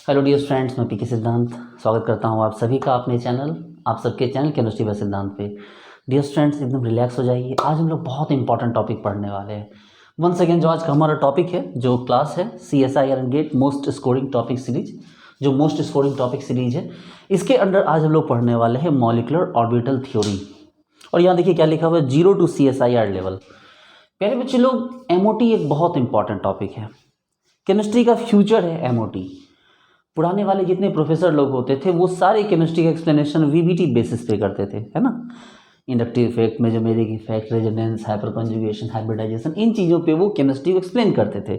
Hello dear friends, मैं पीके सिद्धांत स्वागत करता हूं आप सभी का अपने चैनल, आप सबके चैनल केमिस्ट्री बाय सिद्धांत पे। डियर फ्रेंड्स, एकदम रिलैक्स हो जाइए। आज हम लोग बहुत इंपॉर्टेंट टॉपिक पढ़ने वाले हैं। वंस अगेन जो आज का हमारा टॉपिक है, जो क्लास है CSIR and get most scoring topic series, जो मोस्ट स्कोरिंग टॉपिक सीरीज है, इसके अंडर आज हम लोग पढ़ने वाले हैं मॉलिक्यूलर ऑर्बिटल थ्योरी। और यहाँ देखिए क्या लिखा हुआ है, 0 to CSIR लेवल। प्यारे बच्चे लोग, MOT एक बहुत इंपॉर्टेंट टॉपिक है, केमिस्ट्री का फ्यूचर है MOT। पुराने वाले जितने प्रोफेसर लोग होते थे वो सारे केमिस्ट्री का एक्सप्लेनेशन VBT बेसिस पे करते थे, है ना। Inductive effect, mesomeric effect, resonance, hyperconjugation, hybridization, इन चीज़ों पे वो केमिस्ट्री को एक्सप्लेन करते थे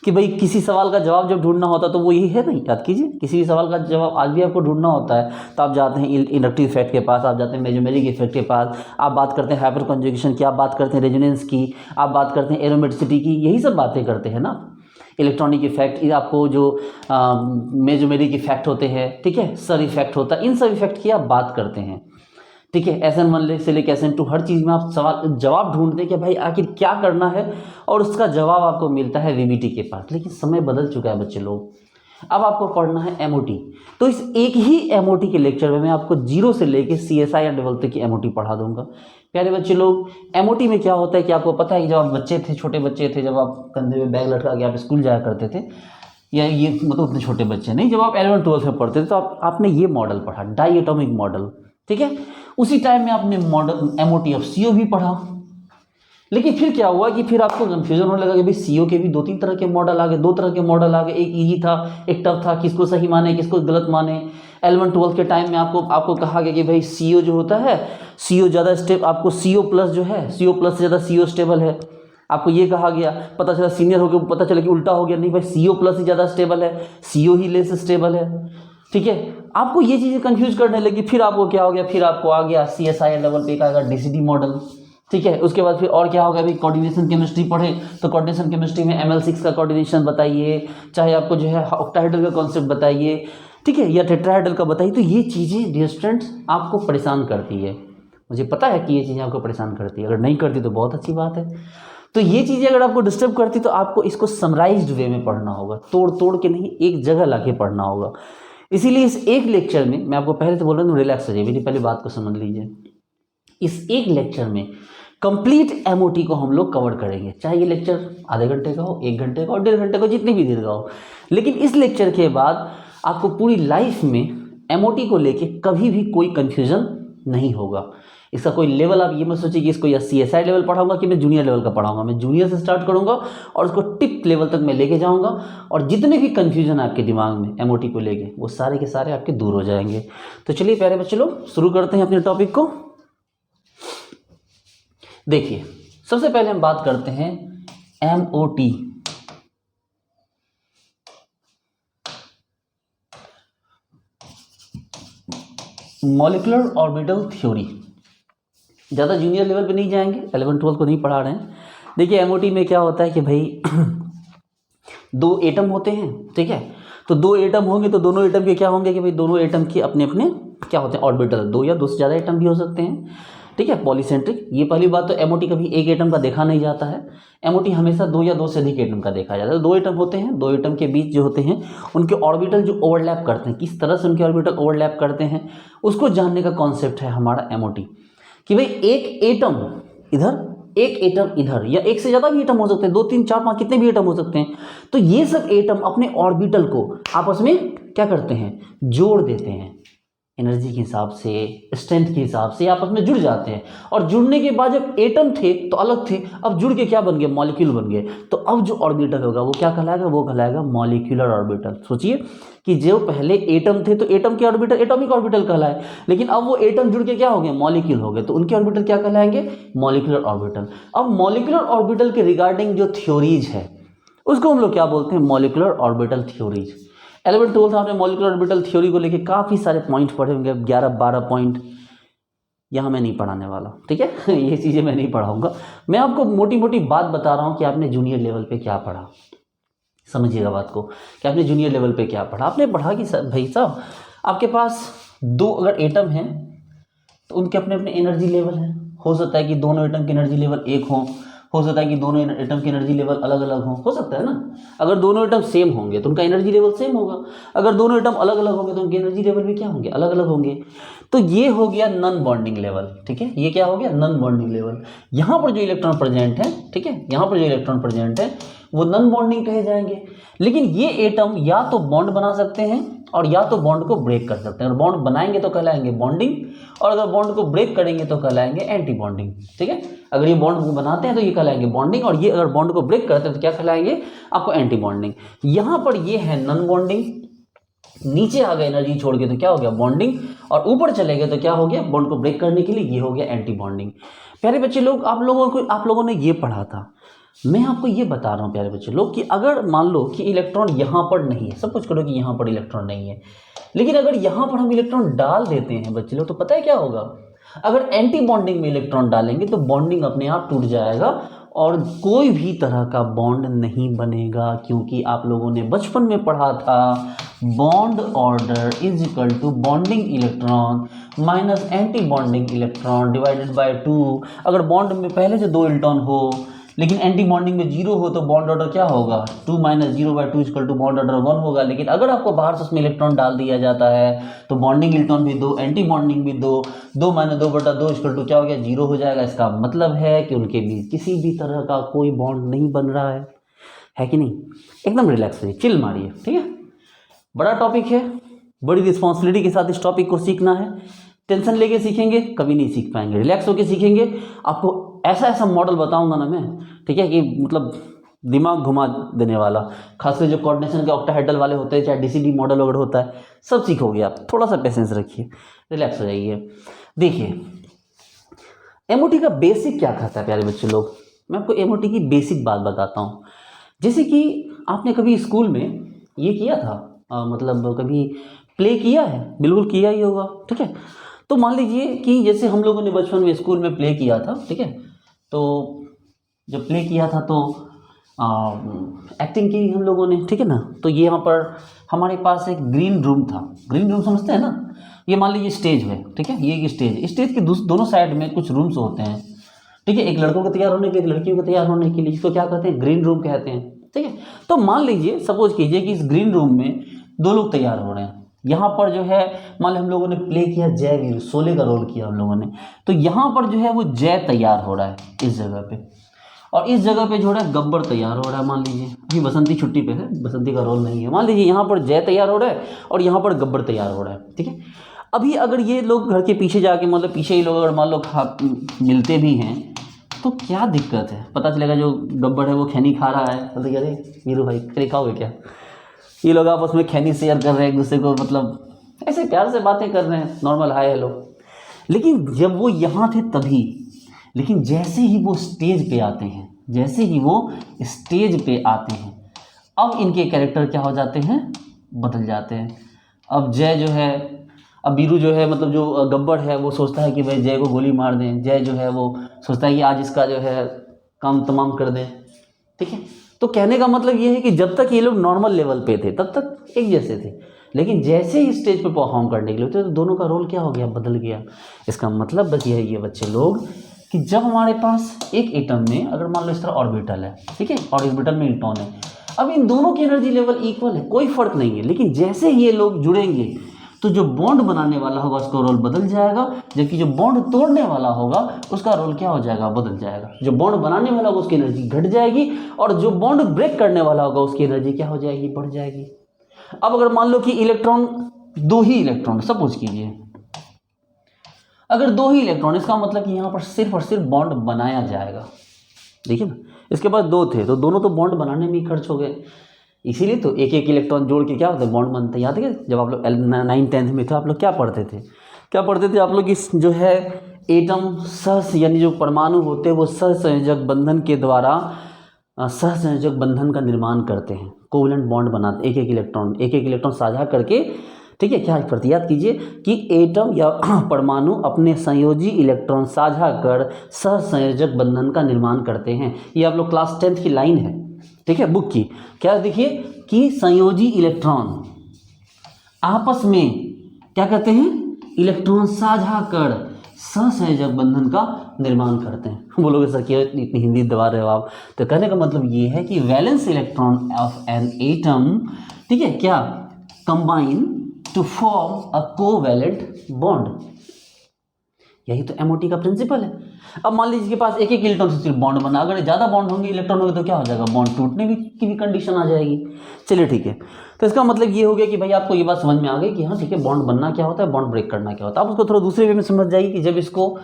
कि भाई किसी सवाल का जवाब जब ढूंढना होता तो वो यही है। नहीं, याद कीजिए, किसी भी सवाल का जवाब आज भी आपको ढूंढना होता है तो आप जाते हैं इंडक्टिव इफेक्ट के पास, आप जाते हैं मेजोमेरिक इफेक्ट के पास, आप बात करते हैं हाइपर कंजुगेशन की, आप बात करते हैं रेजोनेंस की, आप बात करते हैं एरोमेटिसिटी की, यही सब बातें करते हैं ना। इलेक्ट्रॉनिक इफेक्ट, आपको जो मेजोमेरिक इफेक्ट होते हैं, ठीक है, सर इफेक्ट होता है, इन सब इफेक्ट की आप बात करते हैं, ठीक है। SN1 से लेकर SN2 हर चीज़ में आप सवाल जवाब ढूंढते हैं कि भाई आखिर क्या करना है, और उसका जवाब आपको मिलता है VBT के पास। लेकिन समय बदल चुका है बच्चे लोग, अब आपको पढ़ना है MOT। तो इस एक ही MOT के लेक्चर में मैं आपको 0 से लेकर CSIR लेवल तक की MOT पढ़ा दूंगा। प्यारे बच्चे लोग, MOT में क्या होता है कि आपको पता है कि जब आप बच्चे थे, छोटे बच्चे थे, जब आप कंधे में बैग लटका के आप स्कूल जाया करते थे, या ये मतलब उतने छोटे बच्चे नहीं, जब आप 11th-12th में पढ़ते थे तो आपने ये मॉडल पढ़ा, डाई एटॉमिक मॉडल, ठीक है। उसी टाइम में आपने मॉडल MOT ऑफ CO भी पढ़ा। लेकिन फिर क्या हुआ कि फिर आपको कंफ्यूजन होने लगा कि भाई CO के भी 2-3 तरह के मॉडल आ गए, 2 तरह के मॉडल आ गए, एक इजी था, एक टफ था, किसको सही माने किसको गलत माने। 11th-12th के टाइम में आपको कहा गया कि भाई CO जो होता है, CO ज़्यादा स्टेप, आपको CO प्लस जो है, CO प्लस से ज़्यादा CO स्टेबल है, आपको ये कहा गया। पता चला सीनियर हो गया, पता चला कि उल्टा हो गया, नहीं भाई CO प्लस ही ज़्यादा स्टेबल है, CO ही लेस स्टेबल है, ठीक है। आपको ये चीज़ें कंफ्यूज करने लगी। फिर आपको क्या हो गया, फिर आपको आ गया CSIR लेवल पे आएगा DCD मॉडल, ठीक है। उसके बाद फिर और क्या होगा, अभी कोऑर्डिनेशन केमिस्ट्री पढ़े तो कोऑर्डिनेशन केमिस्ट्री में ML6 का कोऑर्डिनेशन बताइए, चाहे आपको जो है ऑक्टाहेड्रल का कॉन्सेप्ट बताइए, ठीक है, या टेट्राहेड्रल का बताइए। तो ये चीज़ें डियर स्टूडेंट्स आपको परेशान करती है, मुझे पता है कि ये चीज़ें आपको परेशान करती है। अगर नहीं करती तो बहुत अच्छी बात है। तो ये चीज़ें अगर आपको डिस्टर्ब करती तो आपको इसको समराइज्ड वे में पढ़ना होगा, तोड़ तोड़ के नहीं, एक जगह ला के पढ़ना होगा। इसीलिए इस एक लेक्चर में मैं आपको पहले तो बोल रहा हूँ रिलैक्स हो जाइए, मेरी पहली बात को समझ लीजिए। इस एक लेक्चर में कंप्लीट MOT को हम लोग कवर करेंगे, चाहे ये लेक्चर आधे घंटे का हो, 1 घंटे का हो, 1.5 घंटे का, जितनी भी देर का हो। लेकिन इस लेक्चर के बाद आपको पूरी लाइफ में MOT को लेके कभी भी कोई कंफ्यूजन नहीं होगा। इसका कोई लेवल आप ये मत सोचिए कि इसको या CSI लेवल पढ़ाऊंगा कि मैं जूनियर लेवल का पढ़ाऊंगा। मैं जूनियर से स्टार्ट करूंगा और उसको टिप लेवल तक मैं लेके जाऊंगा, और जितने भी कंफ्यूजन आपके दिमाग में MOT को लेके, वो सारे के सारे आपके दूर हो जाएंगे। तो चलिए प्यारे बच्चे लोग, शुरू करते हैं अपने टॉपिक को। देखिए, सबसे पहले हम बात करते हैं MOT। Molecular orbital theory. ज़्यादा जूनियर लेवल पे नहीं जाएंगे, 11th-12th को नहीं पढ़ा रहे हैं। देखिए MOT में क्या होता है कि भाई 2 एटम होते हैं, ठीक है। तो 2 एटम होंगे तो दोनों एटम के क्या होंगे कि भाई दोनों एटम के अपने अपने क्या होते हैं, ऑर्बिटल। 2 या 2 से ज़्यादा एटम भी हो सकते हैं, ठीक है, पॉलीसेंट्रिक। ये पहली बात तो MOT कभी एक एटम का देखा नहीं जाता है। MOT हमेशा 2 या 2 से अधिक एटम का देखा जाता है। 2 एटम होते हैं, 2 एटम के बीच जो होते हैं उनके ऑर्बिटल जो ओवरलैप करते हैं, किस तरह से उनके ऑर्बिटल ओवरलैप करते हैं, उसको जानने का कॉन्सेप्ट है हमारा MOT। कि भाई एक एटम इधर, एक एटम इधर, या एक से ज़्यादा भी एटम हो सकते हैं, 2, 3, 4, 5, कितने भी एटम हो सकते हैं। तो ये सब एटम अपने ऑर्बिटल को आपस में क्या करते हैं, जोड़ देते हैं। एनर्जी के हिसाब से, स्ट्रेंथ के हिसाब से आपस में जुड़ जाते हैं। और जुड़ने के बाद जब एटम थे तो अलग थे, अब जुड़ के क्या बन गए, मॉलिक्यूल बन गए। तो अब जो ऑर्बिटल होगा वो क्या कहलाएगा, वो कहलाएगा मॉलिक्यूलर ऑर्बिटल। सोचिए कि जो पहले एटम थे तो एटम के ऑर्बिटल एटॉमिक ऑर्बिटल कहलाए, लेकिन अब वो एटम जुड़ के क्या हो गए, मॉलिक्यूल हो गए, तो उनके ऑर्बिटल क्या कहलाएंगे, मॉलिक्यूलर ऑर्बिटल। अब मॉलिक्यूलर ऑर्बिटल के रिगार्डिंग जो थ्योरीज है उसको हम लोग क्या बोलते हैं, मॉलिक्यूलर ऑर्बिटल थ्योरीज। 11th-12th आपने मॉलिक्यूलर ऑर्बिटल थ्योरी को लेके काफ़ी सारे पॉइंट पढ़े होंगे, 11-12 पॉइंट। यहाँ मैं नहीं पढ़ाने वाला, ठीक है ये चीज़ें मैं नहीं पढ़ाऊंगा। मैं आपको मोटी मोटी बात बता रहा हूँ कि आपने जूनियर लेवल पे क्या पढ़ा। समझिएगा बात को कि आपने जूनियर लेवल पे क्या पढ़ा। आपने पढ़ा कि भाई साहब आपके पास 2 अगर एटम हैं तो उनके अपने अपने एनर्जी लेवल हैं। हो सकता है कि दोनों एटम की एनर्जी लेवल 1 हो, हो सकता है कि दोनों एटम की एनर्जी लेवल अलग अलग हो सकता है ना। अगर दोनों एटम सेम होंगे तो उनका एनर्जी लेवल सेम होगा, अगर दोनों एटम अलग अलग होंगे तो उनके एनर्जी लेवल भी क्या होंगे, अलग अलग होंगे। तो ये हो गया नॉन बॉन्डिंग लेवल, ठीक है, ये क्या हो गया, नॉन बॉन्डिंग लेवल। यहाँ पर जो इलेक्ट्रॉन प्रेजेंट है, ठीक है, यहाँ पर जो इलेक्ट्रॉन प्रेजेंट है वो नॉन बॉन्डिंग कहे जाएंगे। लेकिन ये एटम या तो बॉन्ड बना सकते हैं और या तो बॉन्ड को ब्रेक कर सकते हैं। अगर बॉन्ड बनाएंगे तो कहलाएंगे बॉन्डिंग, और अगर बॉन्ड को ब्रेक करेंगे तो कहलाएंगे एंटी बॉन्डिंग, ठीक है। अगर ये बॉन्ड बनाते हैं तो ये कहलाएंगे बॉन्डिंग, और ये अगर बॉन्ड को ब्रेक करते हैं तो क्या कहलाएंगे, आपको एंटी बॉन्डिंग। यहाँ पर ये है नॉन बॉन्डिंग, नीचे आ गए एनर्जी छोड़ के तो क्या हो गया बॉन्डिंग, और ऊपर चले गए तो क्या हो गया, बॉन्ड को ब्रेक करने के लिए ये हो गया एंटी बॉन्डिंग। प्यारे बच्चे लोग, आप लोगों ने ये पढ़ा था, मैं आपको ये बता रहा हूँ प्यारे बच्चे लोग, कि अगर मान लो कि इलेक्ट्रॉन यहाँ पर नहीं है, सब कुछ करो कि यहाँ पर इलेक्ट्रॉन नहीं है, लेकिन अगर यहाँ पर हम इलेक्ट्रॉन डाल देते हैं बच्चे लोग, तो पता है क्या होगा, अगर एंटी बॉन्डिंग में इलेक्ट्रॉन डालेंगे तो बॉन्डिंग अपने आप टूट जाएगा और कोई भी तरह का बॉन्ड नहीं बनेगा, क्योंकि आप लोगों ने बचपन में पढ़ा था bond order is equal to bonding electron minus anti bonding electron divided by 2। अगर बॉन्ड में पहले से 2 इलेक्ट्रॉन हो लेकिन एंटी बॉन्डिंग में 0 हो तो बॉन्ड ऑर्डर क्या होगा, 2 - 0/2 इक्वल टू बॉन्ड ऑर्डर 1 होगा। लेकिन अगर आपको बाहर से उसमें इलेक्ट्रॉन डाल दिया जाता है तो बॉन्डिंग इलेक्ट्रॉन भी 2, एंटी बॉन्डिंग भी 2, 2 - 2/2 इक्वल टू क्या हो गया, 0 हो जाएगा। इसका मतलब है कि उनके बीच किसी भी तरह का कोई बॉन्ड नहीं बन रहा है कि नहीं। एकदम रिलैक्स रहिए, चिल मारिए, ठीक है। बड़ा टॉपिक है, बड़ी रिस्पॉन्सिबिलिटी के साथ इस टॉपिक को सीखना है। टेंशन लेके सीखेंगे कभी नहीं सीख पाएंगे, रिलैक्स होके सीखेंगे। आपको ऐसा मॉडल बताऊंगा ना मैं, ठीक है, कि मतलब दिमाग घुमा देने वाला, खासकर जो कोऑर्डिनेशन के ऑक्टाहेड्रल वाले होते हैं, चाहे डीसीडी मॉडल वगैरह होता है, सब सीखोगे आप। थोड़ा सा पेशेंस रखिए, रिलैक्स हो जाइए। देखिए एमओटी का बेसिक क्या खाता है प्यारे बच्चे लोग, मैं आपको एमओटी की बेसिक बात बताता हूँ। जैसे कि आपने कभी स्कूल में ये किया था, मतलब कभी प्ले किया है, बिल्कुल किया ही होगा, ठीक है। तो मान लीजिए कि जैसे हम लोगों ने बचपन में स्कूल में प्ले किया था, ठीक है, तो जब प्ले किया था तो एक्टिंग की हम लोगों ने, ठीक है ना। तो ये यहाँ पर हमारे पास एक ग्रीन रूम था, ग्रीन रूम समझते हैं ना, ये मान लीजिए स्टेज है, ठीक है, ये एक स्टेज के दोनों साइड में कुछ रूम्स होते हैं, ठीक है, एक लड़कों को तैयार होने के लिए, एक लड़कियों को तैयार होने के लिए, जिसको क्या कहते हैं, ग्रीन रूम कहते हैं, ठीक है। तो मान लीजिए, सपोज कीजिए कि इस ग्रीन रूम में 2 लोग तैयार हो रहे हैं। यहाँ पर जो है मान लो हम लोगों ने प्ले किया जयवीर, शोले का रोल किया हम लोगों ने, तो यहाँ पर जो है वो जय तैयार हो रहा है इस जगह पे, और इस जगह पे जो है गब्बर तैयार हो रहा है। मान लीजिए अभी बसंती छुट्टी पे है, बसंती का रोल नहीं है, मान लीजिए यहाँ पर जय तैयार हो रहा है और यहाँ पर गब्बर तैयार हो रहा है, ठीक है। अभी अगर ये लोग घर के पीछे जाके, मतलब पीछे ही लोग अगर मान लो मिलते भी हैं तो क्या दिक्कत है, पता चलेगा जो गब्बर है वो खैनी खा रहा है, तो अरे वीरू भाई खैनी खाओगे क्या, ये लोग आपस में खैनी शेयर कर रहे हैं एक दूसरे को, मतलब ऐसे प्यार से बातें कर रहे हैं, नॉर्मल हाय हेलो। लेकिन जब वो यहाँ थे तभी, लेकिन जैसे ही वो स्टेज पे आते हैं, जैसे ही वो स्टेज पे आते हैं, अब इनके कैरेक्टर क्या हो जाते हैं, बदल जाते हैं। अब जय जो है, अब वीरू जो है, मतलब जो गब्बर है, वो सोचता है कि भाई जय को गोली मार दें, जय जो है वो सोचता है कि आज इसका जो है काम तमाम कर दें, ठीक है। तो कहने का मतलब ये है कि जब तक ये लोग नॉर्मल लेवल पे थे तब तक एक जैसे थे, लेकिन जैसे ही स्टेज पे परफॉर्म करने के लिए तो दोनों का रोल क्या हो गया, बदल गया। इसका मतलब बस यही है बच्चे लोग, कि जब हमारे पास एक एटम में अगर मान लो इस तरह ऑर्बिटल है, ठीक है, और ऑर्बिटल में इलेक्ट्रॉन है, अब इन दोनों की एनर्जी लेवल इक्वल है, कोई फर्क नहीं है, लेकिन जैसे ही ये लोग जुड़ेंगे तो जो बॉन्ड बनाने वाला होगा उसका रोल बदल जाएगा, जबकि जो बॉन्ड तोड़ने वाला होगा उसका रोल क्या हो जाएगा, बदल जाएगा। जो बॉन्ड बनाने वाला होगा उसकी एनर्जी घट जाएगी, और जो बॉन्ड ब्रेक करने वाला होगा उसकी एनर्जी क्या हो जाएगी, बढ़ जाएगी। अब अगर मान लो कि इलेक्ट्रॉन, 2 ही इलेक्ट्रॉन, सपोज कीजिए अगर 2 ही इलेक्ट्रॉन, इसका मतलब कि यहाँ पर सिर्फ और सिर्फ बॉन्ड बनाया जाएगा, देखिए ना, इसके पास 2 थे तो दोनों तो बॉन्ड बनाने में ही खर्च हो गए, इसीलिए तो एक एक इलेक्ट्रॉन जोड़ के क्या होता है, बॉन्ड बनता है। याद है जब आप लोग 9th-10th में थे, आप लोग क्या पढ़ते थे आप लोग, इस जो है एटम सह, यानी जो परमाणु होते हैं वो सहसंयोजक बंधन के द्वारा सहसंयोजक बंधन का निर्माण करते हैं, कोवलेंट बॉन्ड बनाते, एक एक इलेक्ट्रॉन साझा करके, ठीक है। क्या प्रति याद कीजिए कि एटम या परमाणु अपने संयोजी इलेक्ट्रॉन साझा कर सहसंयोजक बंधन का निर्माण करते हैं। ये आप लोग क्लास 10th की लाइन है, ठीक है, बुक की। क्या देखिए कि संयोजी इलेक्ट्रॉन आपस में क्या कहते हैं, इलेक्ट्रॉन साझा कर सहसंयोजक बंधन का निर्माण करते हैं। बोलोगे सर क्या इतनी हिंदी दबा रहे हो आप, तो कहने का मतलब ये है कि valence electron of an atom, ठीक है, क्या combine to form a covalent bond. यही तो एमओटी का प्रिंसिपल है। अब मान लीजिए के पास एक एक इलेक्ट्रॉन से सिर्फ बॉन्ड बना, अगर ज़्यादा बॉन्ड होंगे इलेक्ट्रॉन होंगे तो क्या हो जाएगा, बॉन्ड टूटने की भी कंडीशन आ जाएगी। चलिए ठीक है, तो इसका मतलब ये हो गया कि भाई आपको ये बात समझ में आ गई कि हाँ ठीक है, बॉन्ड बनना क्या होता है, बॉन्ड ब्रेक करना क्या होता है। आप उसको थोड़ा दूसरे वे में समझ जाइए कि जब इसको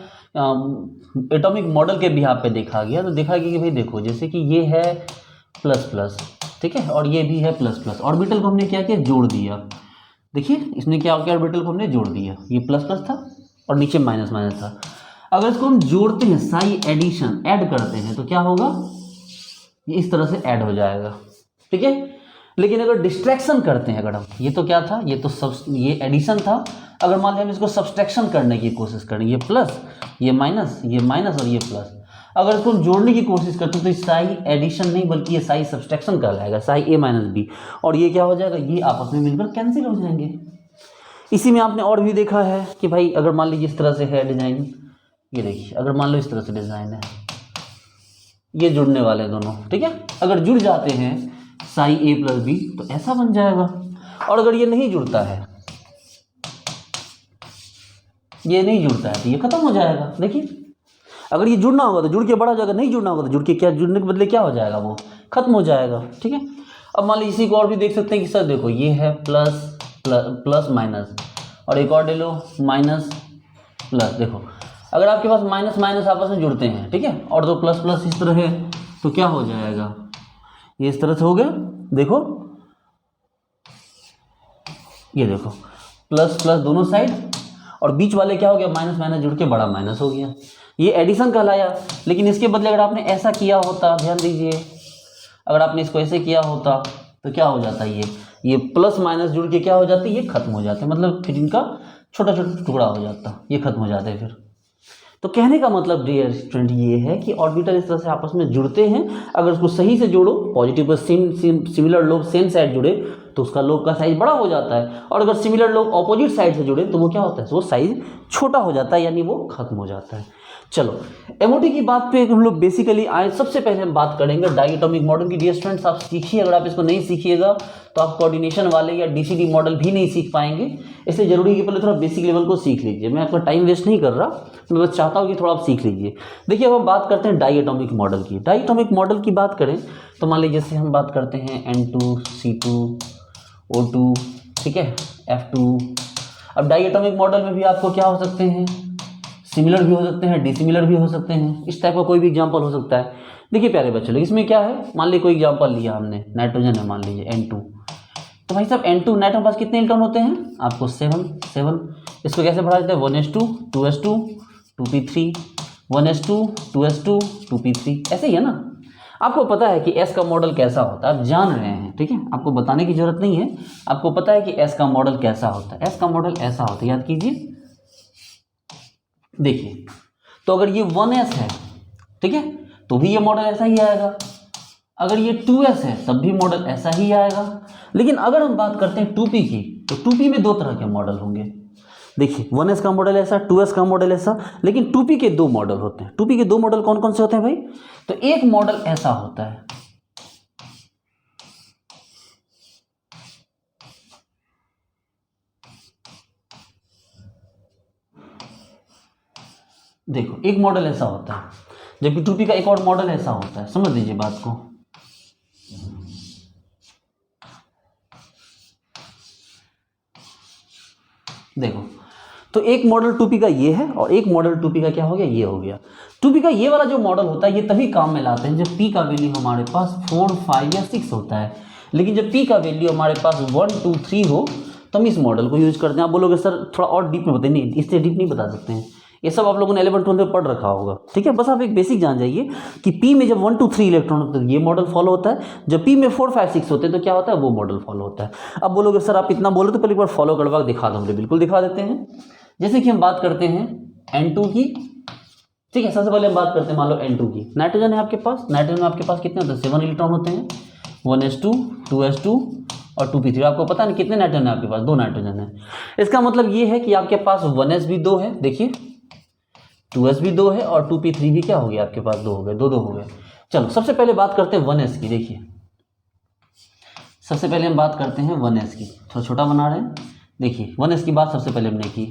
एटॉमिक मॉडल के बिहाफ पे देखा गया तो देखा गया कि भाई देखो जैसे कि ये है प्लस प्लस, ठीक है, और ये भी है प्लस प्लस, ऑर्बिटल को हमने क्या किया, जोड़ दिया। देखिए इसने क्या किया, ऑर्बिटल को हमने जोड़ दिया, ये प्लस प्लस था और नीचे माइनस माइनस था। अगर इसको हम जोड़ते हैं, साई एडिशन ऐड करते हैं तो क्या होगा, ये इस तरह से ऐड हो जाएगा, ठीक है। लेकिन अगर डिस्ट्रैक्शन करते हैं, अगर हम, ये तो क्या था, ये तो ये एडिशन था, अगर मान लें हम इसको सब्सट्रैक्शन करने की कोशिश करें, ये प्लस ये माइनस और ये प्लस, अगर इसको हम जोड़ने की कोशिश करते हैं तो साई एडिशन नहीं बल्कि ये साई सब्सट्रैक्शन कहलाएगा, साई ए माइनस बी, और ये क्या हो जाएगा, ये आपस में मिलकर कैंसिल हो जाएंगे। इसी में आपने और भी देखा है कि भाई अगर मान लीजिए इस तरह से है डिजाइन, ये देखिए अगर मान लो इस तरह से डिजाइन है, ये जुड़ने वाले दोनों, ठीक है, अगर जुड़ जाते हैं साई ए प्लस बी तो ऐसा बन जाएगा। और अगर ये नहीं जुड़ता है, ये नहीं जुड़ता है तो ये खत्म हो जाएगा। देखिए अगर ये जुड़ना होगा तो जुड़ के बड़ा हो जाएगा, नहीं जुड़ना होगा तो जुड़ के क्या, जुड़ने के बदले क्या हो जाएगा, वो खत्म हो जाएगा, ठीक है। अब मान लीजिए इसी को और भी देख सकते हैं कि सर देखो ये है प्लस प्लस माइनस, और एक और ले लो माइनस प्लस। देखो अगर आपके पास माइनस माइनस आपस में जुड़ते हैं, ठीक है, और तो प्लस प्लस इस तरह है तो क्या हो जाएगा, ये इस तरह से हो गया। देखो ये देखो प्लस प्लस दोनों साइड, और बीच वाले क्या हो गया, माइनस माइनस जुड़ के बड़ा माइनस हो गया, ये एडिशन कहलाया। लेकिन इसके बदले अगर आपने ऐसा किया होता, ध्यान दीजिए, अगर आपने इसको ऐसे किया होता तो क्या हो जाता, ये प्लस माइनस जुड़ के क्या हो जाती है, ये खत्म हो जाते, मतलब फिर इनका छोटा छोटा टुकड़ा हो जाता, ये खत्म हो जाते फिर। तो कहने का मतलब डियर स्टूडेंट ये है कि ऑर्बिटल इस तरह से आपस में जुड़ते हैं, अगर उसको सही से जोड़ो, पॉजिटिव पर सिमिलर लोब सेम साइड जुड़े तो उसका लोब का साइज बड़ा हो जाता है, और अगर सिमिलर लोब ऑपोजिट साइड से जुड़े तो वो क्या होता है, वो साइज छोटा हो जाता है, यानी वो खत्म हो जाता है। चलो एमओटी की बात पे हम लोग बेसिकली आए, सबसे पहले हम बात करेंगे डायटोमिक मॉडल की। डियर स्टूडेंट्स आप सीखिए, अगर आप इसको नहीं सीखिएगा तो आप कोऑर्डिनेशन वाले या डीसीडी मॉडल भी नहीं सीख पाएंगे, इसलिए जरूरी है कि पहले थोड़ा बेसिक लेवल को सीख लीजिए। मैं आपका टाइम वेस्ट नहीं कर रहा, मैं बस चाहता हूँ कि थोड़ा आप सीख लीजिए। देखिए अब हम बात करते हैं डायटोमिक मॉडल की। डायटोमिक मॉडल की बात करें तो मान लीजिए जैसे हम बात करते हैं N2C2O2, ठीक है, F2। अब डायटोमिक मॉडल में भी आपको क्या हो सकते हैं, सिमिलर भी हो सकते हैं, डिसिमिलर भी हो सकते हैं, इस टाइप का कोई भी एग्जांपल हो सकता है। देखिए प्यारे बच्चों लोग, इसमें क्या है, मान लीजिए कोई एग्जांपल लिया हमने, नाइट्रोजन है मान लीजिए N2, तो भाई साहब N2 नाइट्रोजन के पास कितने इलेक्ट्रॉन होते हैं, आपको 7। इसको कैसे बढ़ा देते हैं, 1s2 2s2 2p3, 1s2 2s2 2p3, ऐसे ही है ना। आपको पता है कि S का मॉडल कैसा होता है, आप जान रहे हैं, ठीक है, आपको बताने की जरूरत नहीं है, आपको पता है कि S का मॉडल कैसा होता है। S का मॉडल ऐसा होता है, याद कीजिए। देखिए तो अगर ये 1s है, ठीक है, तो भी ये मॉडल ऐसा ही आएगा, अगर ये 2s है तब भी मॉडल ऐसा ही आएगा। लेकिन अगर हम बात करते हैं 2p की, तो 2p में दो तरह के मॉडल होंगे। देखिए 1s का मॉडल ऐसा, 2s का मॉडल ऐसा, लेकिन 2p के दो मॉडल होते हैं। 2p के दो मॉडल कौन कौन से होते हैं भाई, तो एक मॉडल ऐसा होता है, देखो एक मॉडल ऐसा होता है, जबकि 2p का एक और मॉडल ऐसा होता है। समझ लीजिए बात को, देखो तो एक मॉडल 2p का ये है और एक मॉडल 2p का क्या हो गया, ये हो गया। 2p का ये वाला जो मॉडल होता है ये तभी काम में लाते हैं जब p का वैल्यू हमारे पास 4, 5 या 6 होता है। लेकिन जब p का वैल्यू हमारे पास 1, 2, 3 हो तो हम इस मॉडल को यूज करते हैं। आप बोलोगे सर थोड़ा और डीप में बताइए, नहीं इससे डीप नहीं बता सकते हैं, ये सब आप लोगों ने 11th 12th में पढ़ रखा होगा, ठीक है। बस आप एक बेसिक जान जाइए कि p में जब 1, 2, 3 इलेक्ट्रॉन होते हैं ये मॉडल फॉलो होता है, जब p में 4, 5, 6 होते हैं तो क्या होता है, वो मॉडल फॉलो होता है। अब बोलोगे सर आप इतना बोलो तो पहले एक बार फॉलो करवा के दिखा दो, बिल्कुल दिखा देते हैं। जैसे कि हम बात करते हैं N2 की, ठीक है, सबसे पहले हम बात करते हैं मान लो N2 की। नाइट्रोजन है आपके पास, नाइट्रोजन में आपके पास कितने होते हैं, 7 इलेक्ट्रॉन होते हैं, 1s2 2s2 और 2p3। आपको पता नहीं कितने नाइट्रोजन है आपके पास, 2 नाइट्रोजन है। इसका मतलब ये है कि आपके पास 1s भी 2 है, देखिए 2s भी 2 है और 2p3 भी क्या हो गया आपके पास 2 हो गए, 2 हो गए। चलो सबसे पहले बात करते हैं 1s की। देखिए सबसे पहले हम बात करते हैं 1s की, थोड़ा छोटा बना रहे हैं। देखिए 1s की बात सबसे पहले हमने की,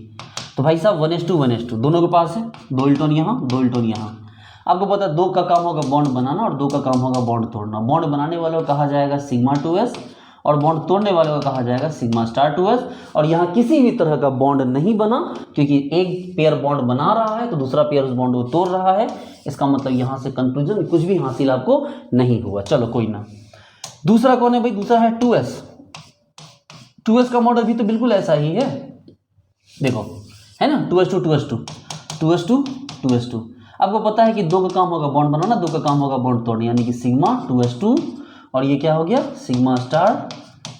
तो भाई साहब 1s2 दोनों के पास है, 2 इलेक्ट्रॉन यहाँ 2 इलेक्ट्रॉन यहाँ। आपको पता है 2 का काम होगा बॉन्ड बनाना और 2 का काम होगा बॉन्ड तोड़ना। बॉन्ड बनाने वाले को कहा जाएगा सिग्मा 2s और बॉन्ड तोड़ने वाले को कहा जाएगा सिग्मा स्टार 2s। और यहाँ किसी भी तरह का बॉन्ड नहीं बना, क्योंकि एक पेयर बॉन्ड बना रहा है तो दूसरा पेयर उस बॉन्ड को तोड़ रहा है। इसका मतलब यहाँ से कंक्लूजन कुछ भी हासिल आपको नहीं हुआ। चलो कोई ना। दूसरा कौन है भाई? दूसरा है 2s। 2s का मॉडल भी तो बिल्कुल ऐसा ही है, देखो है ना, 2s2 आपको पता है कि 2 का काम होगा बॉन्ड बनाना, 2 का काम होगा बॉन्ड तोड़ना, यानी कि सिग्मा 2s2 और ये क्या हो गया sigma star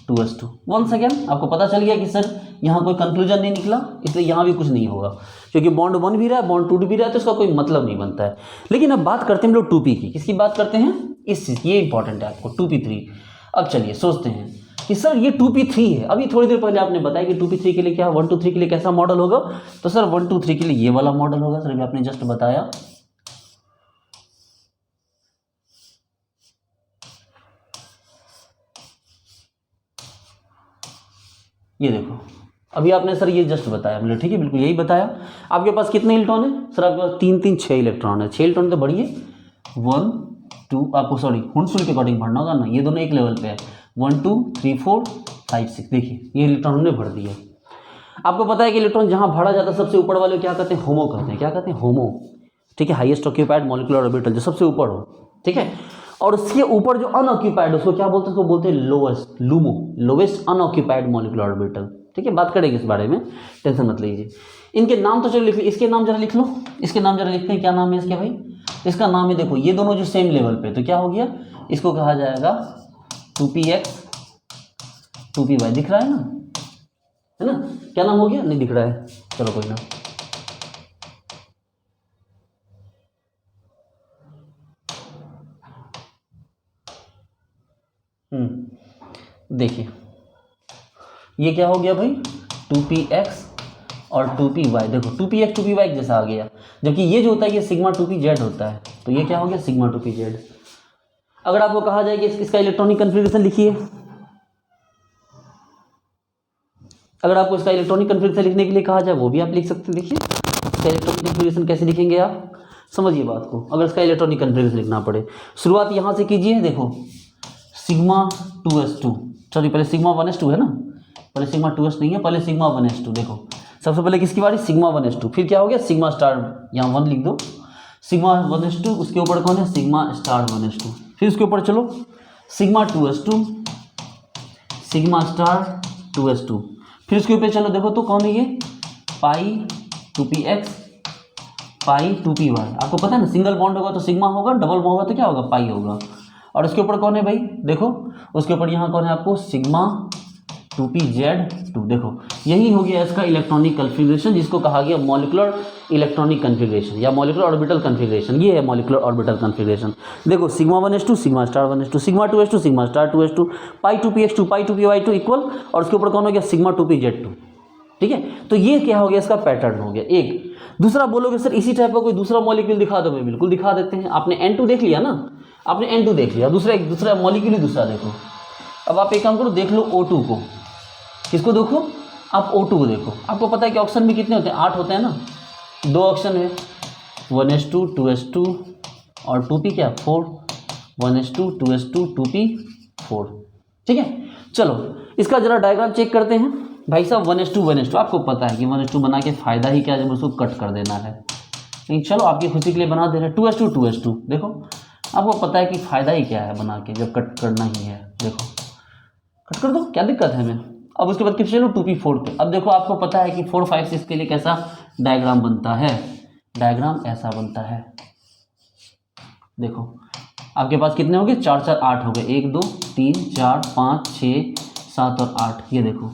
2s2। Once again आपको पता चल गया कि सर यहाँ कोई कंक्लूजन नहीं निकला, इसलिए यहाँ भी कुछ नहीं होगा, क्योंकि बॉन्ड बन भी रहा है बॉन्ड टूट भी रहा है, तो इसका कोई मतलब नहीं बनता है। लेकिन अब बात करते हैं हम लोग 2p की। किसकी बात करते हैं? इस चीज़, ये इंपॉर्टेंट है आपको, 2p3। अब चलिए सोचते हैं कि सर ये 2p3 है। अभी थोड़ी देर पहले आपने बताया कि 2p3 के लिए क्या 1 2 3 के लिए कैसा मॉडल होगा, तो सर 1 2 3 के लिए ये वाला मॉडल होगा। सर अभी आपने जस्ट बताया, ये देखो अभी आपने सर ये जस्ट बताया, मतलब ठीक है बिल्कुल यही बताया। आपके पास कितने इलेक्ट्रॉन है? सर आपके पास 3 3 6 इलेक्ट्रॉन है। 6 इलेक्ट्रॉन तो बढ़िए 1 2, आपको सॉरी हुंडसुल के अकॉर्डिंग भरना होगा ना, ये दोनों एक लेवल पे है, 1 2 3 4 5 6। देखिए ये इलेक्ट्रॉन हमने भर दिया। आपको पता है कि इलेक्ट्रॉन जहाँ भरा जाता है सबसे ऊपर वाले क्या कहते हैं? होमो कहते हैं। क्या कहते हैं? होमो, ठीक है, हाईएस्ट ऑक्यूपाइड मॉलिक्यूलर ऑर्बिटल, जो सबसे ऊपर हो, ठीक है। और उसके ऊपर जो अनऑक्यूपाइड, उसको क्या बोलते हैं? उसको बोलते हैं lowest, LUMO, lowest unoccupied molecular orbital, ठीक है। बात करेंगे इस बारे में, टेंशन मत लीजिए। इनके नाम तो चलो लिख लो, इसके नाम जरा लिख लो, इसके नाम जरा लिखते हैं। क्या नाम है इसके भाई? इसका नाम है, देखो ये दोनों जो सेम लेवल पे, तो क्या हो गया, इसको कहा जाएगा 2px 2py। दिख रहा है ना, है ना? क्या नाम हो गया? नहीं दिख रहा है, चलो कोई ना। देखिए ये क्या हो गया भाई? 2px और 2py। देखो 2px 2py जैसा आ गया, जबकि ये जो होता है ये सिग्मा 2pz होता है, तो ये क्या हो गया? Sigma 2pz। अगर आपको कहा जाए कि इसका इलेक्ट्रॉनिक कन्फिग्रेशन लिखिए, अगर आपको इसका इलेक्ट्रॉनिक कन्फिग्रेशन लिखने के लिए कहा जाए वो भी आप लिख सकते हैं। देखिए इसका इलेक्ट्रॉनिक कन्फिग्रेशन कैसे लिखेंगे आप, समझिए बात को। अगर इसका इलेक्ट्रॉनिक कन्फिग्रेशन लिखना पड़े, शुरुआत यहाँ से कीजिए। देखो सिग्मा 2s2, सॉरी पहले सिग्मा 1s2 है ना, पहले सिग्मा 2s नहीं है, पहले सिग्मा 1s2। देखो सबसे पहले किसकी बारी? Sigma 1s2। फिर क्या हो गया? सिग्मा स्टार, यहाँ 1 लिख दो, सिग्मा 1s2, उसके ऊपर कौन है? Sigma star 1s2। फिर उसके ऊपर चलो sigma 2s2, sigma star 2s2। फिर उसके ऊपर चलो, देखो तो कौन है ये? पाई 2px पाई 2py। आपको पता है ना, सिंगल बॉन्ड होगा तो सिग्मा होगा, डबल बॉन्ड होगा तो क्या होगा? पाई होगा। और उसके ऊपर कौन है भाई? देखो उसके ऊपर यहाँ कौन है आपको? Sigma 2pz2। देखो यही हो गया इसका इलेक्ट्रॉनिक कन्फिग्रेशन, जिसको कहा गया मॉलिक्यूलर इलेक्ट्रॉनिक कन्फिग्रेशन या मॉलिक्यूलर ऑर्बिटल कन्फिग्रेशन। ये है मॉलिक्यूलर ऑर्बिटल कन्फिग्रेशन। देखो sigma 1s2 sigma star 1s2, sigma 2s2 sigma star 2s2, पाई 2px2 पाई 2py2 इक्वल, और उसके ऊपर कौन हो गया? सिग्मा 2pz2, ठीक है। तो ये क्या हो गया? इसका पैटर्न हो गया एक। दूसरा बोलोगे सर इसी टाइप का कोई दूसरा मॉलिक्यूल दिखा दो, मैं बिल्कुल दिखा देते हैं। आपने N2 देख लिया ना, आपने N2 देख लिया, दूसरा मॉलिक्यूल ही दूसरा देखो। अब आप एक काम करो, देख लो O2 को। किसको देखो? आप O2 को देखो। आपको पता है कि ऑक्सीजन में कितने होते हैं? 8 होते हैं ना, 2 ऑक्सीजन है, 1s2 2s2 और 2p क्या? 4, 1s2 2s2 2p 4, ठीक है। चलो इसका जरा डायग्राम चेक करते हैं भाई साहब। 1s2 आपको पता है कि 1s2 बना के फायदा ही क्या है, जब उसको कट कर देना है। लेकिन चलो आपकी खुशी के लिए बना दे रहे हैं 2s2 देखो आपको पता है कि फ़ायदा ही क्या है बना के, जब कट करना ही है। देखो कट कर दो, क्या दिक्कत है हमें। अब उसके बाद किस चलो 2p4 पे। अब देखो आपको पता है कि 4 5 6 के लिए कैसा डायग्राम बनता है, डायग्राम ऐसा बनता है। देखो आपके पास कितने हो गए? 4 4 8 हो गए, 1 2 3 4 5 6 7 और 8। ये देखो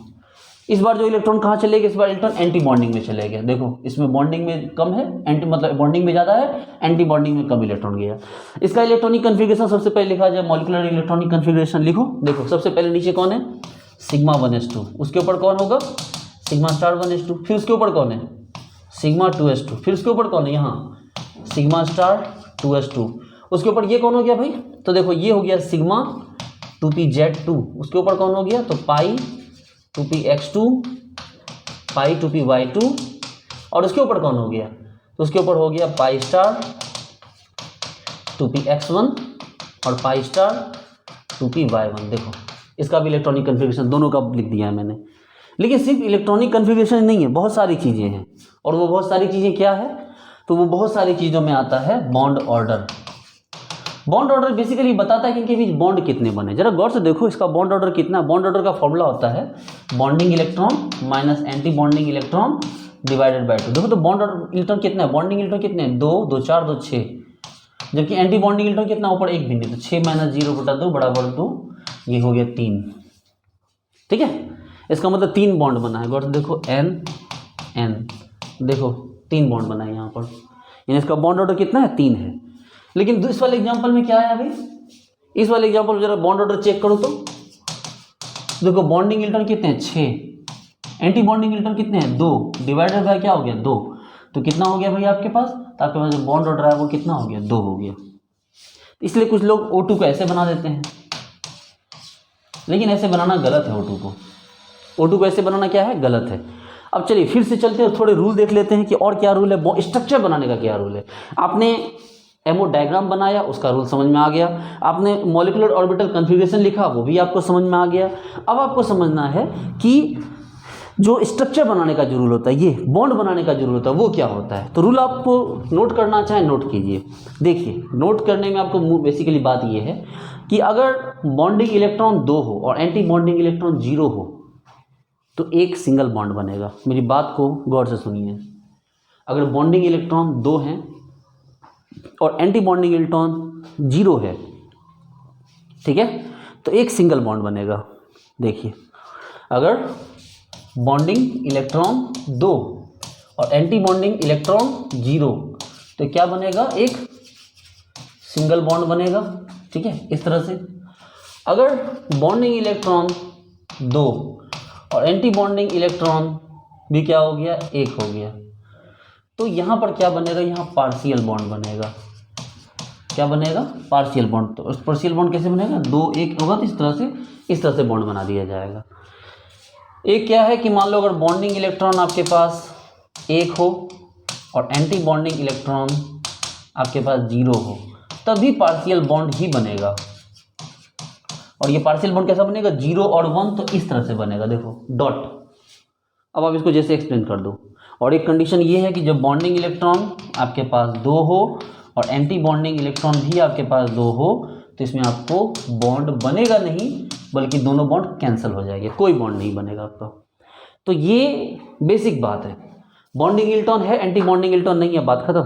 इस बार जो इलेक्ट्रॉन कहाँ चले गए? इस बार इलेक्ट्रॉन एंटी बॉन्डिंग में चले गए। देखो इसमें बॉन्डिंग में कम है, एंटी मतलब बॉन्डिंग में ज़्यादा है, एंटी बॉन्डिंग में कम इलेक्ट्रॉन गया। इसका इलेक्ट्रॉनिक कन्फिग्रेशन सबसे पहले लिखा जाए, मॉलिक्यूलर इलेक्ट्रॉनिक कन्फिग्रेशन लिखो। देखो सबसे पहले नीचे कौन है? सिग्मा 1s2, उसके ऊपर कौन होगा? Sigma star 1s2। फिर उसके ऊपर कौन है? सिग्मा 2s2, फिर उसके ऊपर कौन है, यहाँ सिग्मा स्टार 2s2, उसके ऊपर ये कौन हो गया भाई, तो देखो ये हो गया सिग्मा 2pz2, उसके ऊपर कौन हो गया, तो पाई 2px2 पाई 2py2, और उसके ऊपर कौन हो गया, तो उसके ऊपर हो गया पाई स्टार 2px1 और पाई स्टार 2py1। देखो इसका भी इलेक्ट्रॉनिक कन्फिग्रेशन दोनों का लिख दिया है मैंने। लेकिन सिर्फ इलेक्ट्रॉनिक कन्फिग्रेशन नहीं है, बहुत सारी चीज़ें हैं, और वो बहुत सारी चीज़ें क्या है, तो वो बहुत सारी चीज़ों में आता है bond order. Bond order basically बताता है कि इनके बीच बॉन्ड कितने बने। जरा गौर से देखो इसका बॉन्ड ऑर्डर कितना, बॉन्ड ऑर्डर का फॉर्मूला होता है bonding electron minus anti bonding electron divided by 2। देखो तो बॉन्ड इलेक्ट्रॉन कितना है, बॉन्डिंग इलेक्ट्रॉन कितने हैं, 2 2 4 2 6, जबकि एंटी बॉन्डिंग इलेक्ट्रॉन कितना, ऊपर एक भी नहीं, तो 6 माइनस 0/2 बराबर 2, ये हो गया 3। ठीक है, इसका मतलब 3 बॉन्ड बना है। गौर से देखो N N, देखो 3 बॉन्ड बना है यहाँ पर, यानी इसका बॉन्ड ऑर्डर कितना है, 3 है। लेकिन इस वाले एग्जांपल में क्या है अभी, इस वाले एग्जांपल में जरा बॉन्ड ऑर्डर चेक करो तो देखो बॉन्डिंग इलेक्ट्रॉन कितने हैं, 6, एंटी बॉन्डिंग इलेक्ट्रॉन कितने हैं, 2, डिवाइडेड बाय क्या हो गया, 2, तो कितना हो गया भाई आपके पास, तो आपके पास जो बॉन्ड ऑर्डर है वो कितना हो गया, 2 हो गया। इसलिए कुछ लोग O2 को ऐसे बना देते हैं, लेकिन ऐसे बनाना गलत है। O2 को ऐसे बनाना क्या है, गलत है। अब चलिए फिर से चलते हैं, थोड़े रूल देख लेते हैं कि और क्या रूल है, स्ट्रक्चर बनाने का क्या रूल है। आपने एमओ डायग्राम बनाया, उसका रूल समझ में आ गया। आपने मॉलिक्यूलर ऑर्बिटल कॉन्फ़िगरेशन लिखा, वो भी आपको समझ में आ गया। अब आपको समझना है कि जो स्ट्रक्चर बनाने का जो रूल होता है, ये बॉन्ड बनाने का जो रूल होता है, वो क्या होता है। तो रूल आपको नोट करना चाहे नोट कीजिए। देखिए नोट करने में आपको बेसिकली बात ये है कि अगर बॉन्डिंग इलेक्ट्रॉन 2 हो और एंटी बॉन्डिंग इलेक्ट्रॉन 0 हो तो एक सिंगल बॉन्ड बनेगा। मेरी बात को गौर से सुनिए, अगर बॉन्डिंग इलेक्ट्रॉन 2 हैं और एंटी बॉन्डिंग इलेक्ट्रॉन 0 है, ठीक है, तो एक सिंगल बॉन्ड बनेगा। देखिए अगर बॉन्डिंग इलेक्ट्रॉन 2 और एंटी बॉन्डिंग इलेक्ट्रॉन 0 तो क्या बनेगा, एक सिंगल बॉन्ड बनेगा। ठीक है, इस तरह से। अगर बॉन्डिंग इलेक्ट्रॉन 2 और एंटी बॉन्डिंग इलेक्ट्रॉन भी क्या हो गया, एक हो गया, तो यहाँ पर क्या बनेगा, यहाँ पार्शियल बॉन्ड बनेगा। क्या बनेगा, पार्शियल बॉन्ड। तो पार्शियल बॉन्ड कैसे बनेगा, 2 1 होगा तो इस तरह से बॉन्ड बना दिया जाएगा। एक क्या है कि मान लो अगर बॉन्डिंग इलेक्ट्रॉन आपके पास 1 हो और एंटी बॉन्डिंग इलेक्ट्रॉन आपके पास 0 हो, तभी पार्शियल बॉन्ड ही बनेगा। और ये पार्शियल बॉन्ड कैसा बनेगा, 0 और 1, तो इस तरह से बनेगा, देखो डॉट। अब आप इसको जैसे एक्सप्लेन कर दो। और एक कंडीशन ये है कि जब बॉन्डिंग इलेक्ट्रॉन आपके पास 2 हो और एंटी बॉन्डिंग इलेक्ट्रॉन भी आपके पास 2 हो, तो इसमें आपको बॉन्ड बनेगा नहीं, बल्कि दोनों बॉन्ड कैंसिल हो जाएंगे, कोई बॉन्ड नहीं बनेगा आपका। तो ये बेसिक बात है। बॉन्डिंग इलेक्ट्रॉन है, एंटी बॉन्डिंग इलेक्ट्रॉन नहीं है, बात खत्म।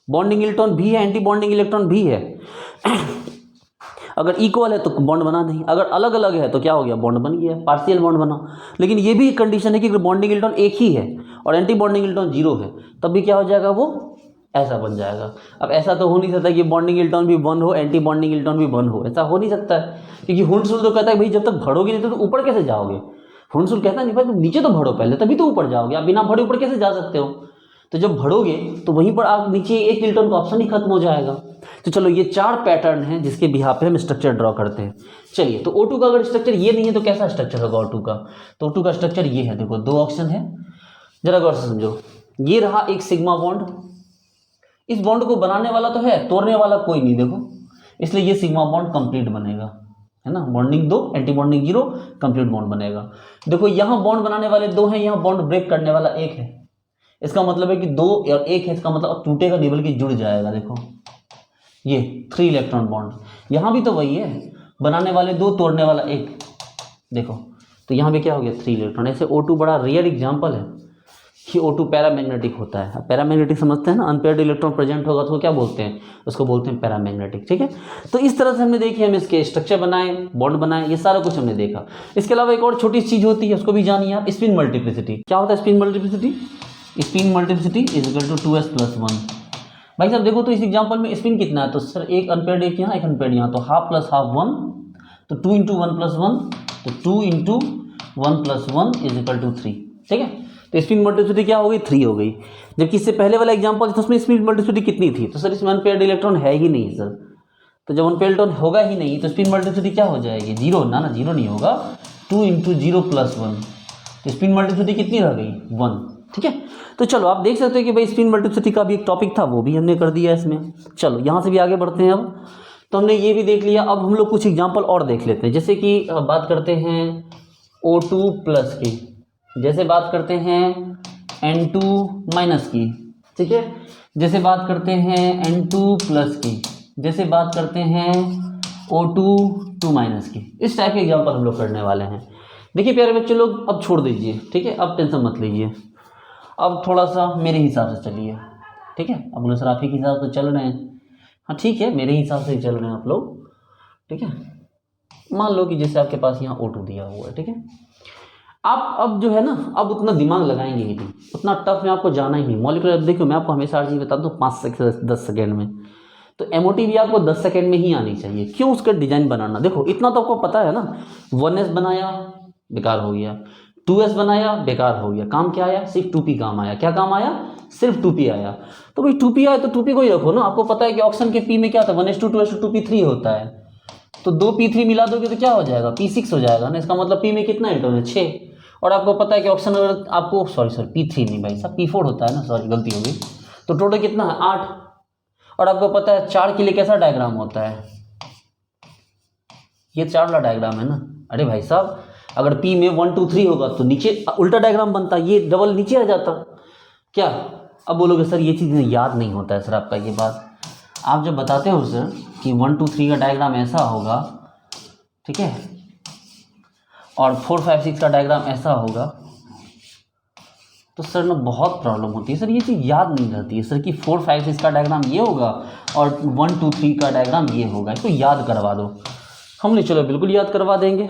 बॉन्डिंग इलेक्ट्रॉन भी है, एंटी बॉन्डिंग इलेक्ट्रॉन भी है। अगर इक्वल है तो बॉन्ड बना नहीं, अगर अलग अलग है तो क्या हो गया, बॉन्ड बन गया, पार्शियल बॉन्ड बना। लेकिन ये भी एक कंडीशन है कि अगर बॉन्डिंग इलेक्ट्रॉन एक ही है और एंटी बॉन्डिंग इलेक्ट्रॉन 0 है, तब भी क्या हो जाएगा, वो ऐसा बन जाएगा। अब ऐसा तो हो नहीं सकता कि बॉन्डिंग इलेक्ट्रॉन भी 1 हो, एंटी बॉन्डिंग इलेक्ट्रॉन भी 1 हो, ऐसा हो नहीं सकता है। क्योंकि हुंडसुल तो कहता है भाई जब तक भरोगे नहीं तो ऊपर कैसे जाओगे। हुंडसुल कहता है नहीं भाई तुम नीचे तो भरो पहले, तभी तो ऊपर जाओगे, आप बिना भरे ऊपर कैसे जा सकते हो। तो जब भरोगे तो वहीं पर आप नीचे एक इलेक्ट्रॉन का ऑप्शन ही खत्म हो जाएगा। तो चलो ये 4 पैटर्न हैं जिसके बिहाफ पे हम स्ट्रक्चर ड्रॉ करते हैं। चलिए, तो O2 का अगर स्ट्रक्चर ये नहीं है तो कैसा स्ट्रक्चर होगा O2 का, तो O2 का स्ट्रक्चर ये है। देखो 2 ऑप्शन है, जरा गौर से समझो। ये रहा एक सिग्मा बॉन्ड, इस बॉन्ड को बनाने वाला तो है, तोड़ने वाला कोई नहीं, देखो, इसलिए ये सिग्मा बॉन्ड कंप्लीट बनेगा, है ना। Bonding 2, anti bonding 0, complete bond बनेगा। देखो यहाँ बॉन्ड बनाने वाले 2 हैं, यहाँ बॉन्ड ब्रेक करने वाला 1 है। इसका मतलब है कि 2 और 1 है, इसका मतलब अब टूटेगा नहीं बल्कि जुड़ जाएगा। देखो ये 3 इलेक्ट्रॉन बॉन्ड, यहाँ भी तो वही है, बनाने वाले 2, तोड़ने वाला 1। देखो तो यहाँ भी क्या हो गया, 3 इलेक्ट्रॉन। ऐसे O2 बड़ा रेयर एग्जाम्पल है कि O2 पैरामैग्नेटिक होता है। पैरामैग्नेटिक समझते हैं ना, अनपेयर्ड इलेक्ट्रॉन प्रेजेंट होगा तो क्या बोलते हैं, उसको बोलते हैं पैरामैग्नेटिक। ठीक है, तो इस तरह से हमने देखी, हम इसके स्ट्रक्चर बनाए, बॉन्ड बनाए, ये सारा कुछ हमने देखा। इसके अलावा एक और छोटी चीज़ होती है, उसको भी जानिए आप, स्पिन मल्टीप्लिसिटी। क्या होता है spin multiplicity, spin multiplicity is equal to 2s + 1। भाई साहब देखो तो इस एग्जाम्पल में स्पिन कितना है, तो सर एक अनपेयर्ड एक यहाँ, एक अनपेयर्ड यहाँ, तो हाफ प्लस हाफ 1, तो 2 × 1 + 1, तो 2 × 1 + 1 इज इक्वल टू 3। ठीक है, तो स्पिन मल्टीप्लिसिटी क्या हो गई, 3 हो गई। जबकि इससे पहले वाला एग्जाम्पल था उसमें स्पिन मल्टीप्लिसिटी कितनी थी, तो सर इसमें अनपेयर्ड इलेक्ट्रॉन है ही नहीं सर। तो जब अनपेयर्ड इलेक्ट्रॉन होगा ही नहीं तो स्पिन मल्टीप्लिसिटी क्या हो जाएगी, 0 ना, 0 नहीं होगा, 2 × 0 + 1, तो स्पिन मल्टीप्लिसिटी कितनी रह गई, 1। ठीक है, तो चलो आप देख सकते हो कि भाई स्पिन मल्टीप्लिसिटी का भी एक टॉपिक था, वो भी हमने कर दिया इसमें। चलो यहाँ से भी आगे बढ़ते हैं। अब तो हमने ये भी देख लिया, अब हम लोग कुछ एग्जाम्पल और देख लेते हैं। जैसे कि बात करते हैं O2+ की, जैसे बात करते हैं N2- की, ठीक है, जैसे बात करते हैं N2+ की, जैसे बात करते हैं O2 की। इस टाइप के एग्जाम्पल हम लोग करने वाले हैं। देखिए प्यारे बच्चे लोग, अब छोड़ दीजिए, ठीक है, अब टेंशन मत लीजिए, अब थोड़ा सा मेरे हिसाब से चलिए। ठीक है, अब बोले सर आप ही के हिसाब से चल रहे हैं, हाँ ठीक है, मेरे हिसाब से ही चल रहे हैं आप लोग। ठीक है, मान लो कि जैसे आपके पास यहाँ O2 दिया हुआ है, ठीक है, आप अब जो है ना, अब उतना दिमाग लगाएंगे ही नहीं, उतना टफ में आपको जाना ही नहीं। मॉलिक्यूलर, देखो मैं आपको हमेशा हर चीज़ बता दूँ 5 से 10 सेकेंड में, तो MOT भी आपको 10 सेकेंड में ही आनी चाहिए। क्यों, उसका डिजाइन बनाना, देखो इतना तो आपको पता है ना, 1s बनाया बेकार हो गया, 2s बनाया बेकार हो गया, काम क्या आया, सिर्फ 2p काम आया। क्या काम आया, सिर्फ 2p आया। तो भाई 2p आया तो 2p को ही रखो ना। आपको पता है कि ऑक्सीजन के p में क्या था, 1s2 2s2 2p3 होता है, तो 2p3 मिला दोगे तो क्या हो जाएगा, p6 हो जाएगा ना। इसका मतलब p में कितना इलेक्ट्रॉन है, 6। और आपको पता है कि ऑक्सीजन अगर आपको, सॉरी p3 नहीं भाई साहब, p4 होता है ना, सॉरी गलती हो गई। तो टोटल कितना है, 8। और आपको पता है 4 के लिए कैसा डायग्राम होता है, ये 4 वाला डायग्राम है ना। अरे भाई साहब, अगर P में 1 2 3 होगा तो नीचे उल्टा डायग्राम बनता, ये डबल नीचे आ जाता क्या। अब बोलोगे सर ये चीज़ याद नहीं होता है सर आपका, ये बात आप जब बताते हो सर कि 1 2 3 का डायग्राम ऐसा होगा, ठीक है, और 4 5 6 का डायग्राम ऐसा होगा, तो सर ना बहुत प्रॉब्लम होती है सर, ये चीज़ याद नहीं रहती है सर कि 4 5 6 का डायग्राम ये होगा और 1 2 3 का डायग्राम ये होगा। इसको याद करवा दो। हमने चलो बिल्कुल याद करवा देंगे।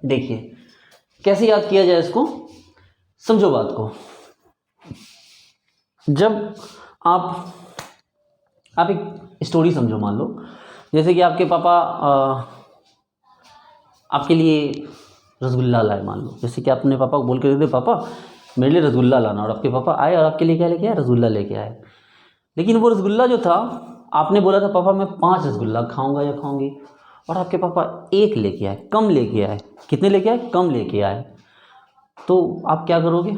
देखिए कैसे याद किया जाए इसको, समझो बात को। जब आप एक स्टोरी समझो, मान लो जैसे कि आपके पापा आपके लिए रसगुल्ला लाए, मान लो जैसे कि आपने पापा को बोल के दे दे पापा मेरे लिए रसगुल्ला लाना, और आपके पापा आए और आपके लिए क्या लेके आए, रसगुल्ला लेके आए। लेकिन वो रसगुल्ला जो था, आपने बोला था पापा मैं 5 रसगुल्ला खाऊंगा या खाऊंगी, और आपके पापा 1 लेके आए, कम लेके आए। कितने लेके आए, कम लेके आए। तो आप क्या करोगे,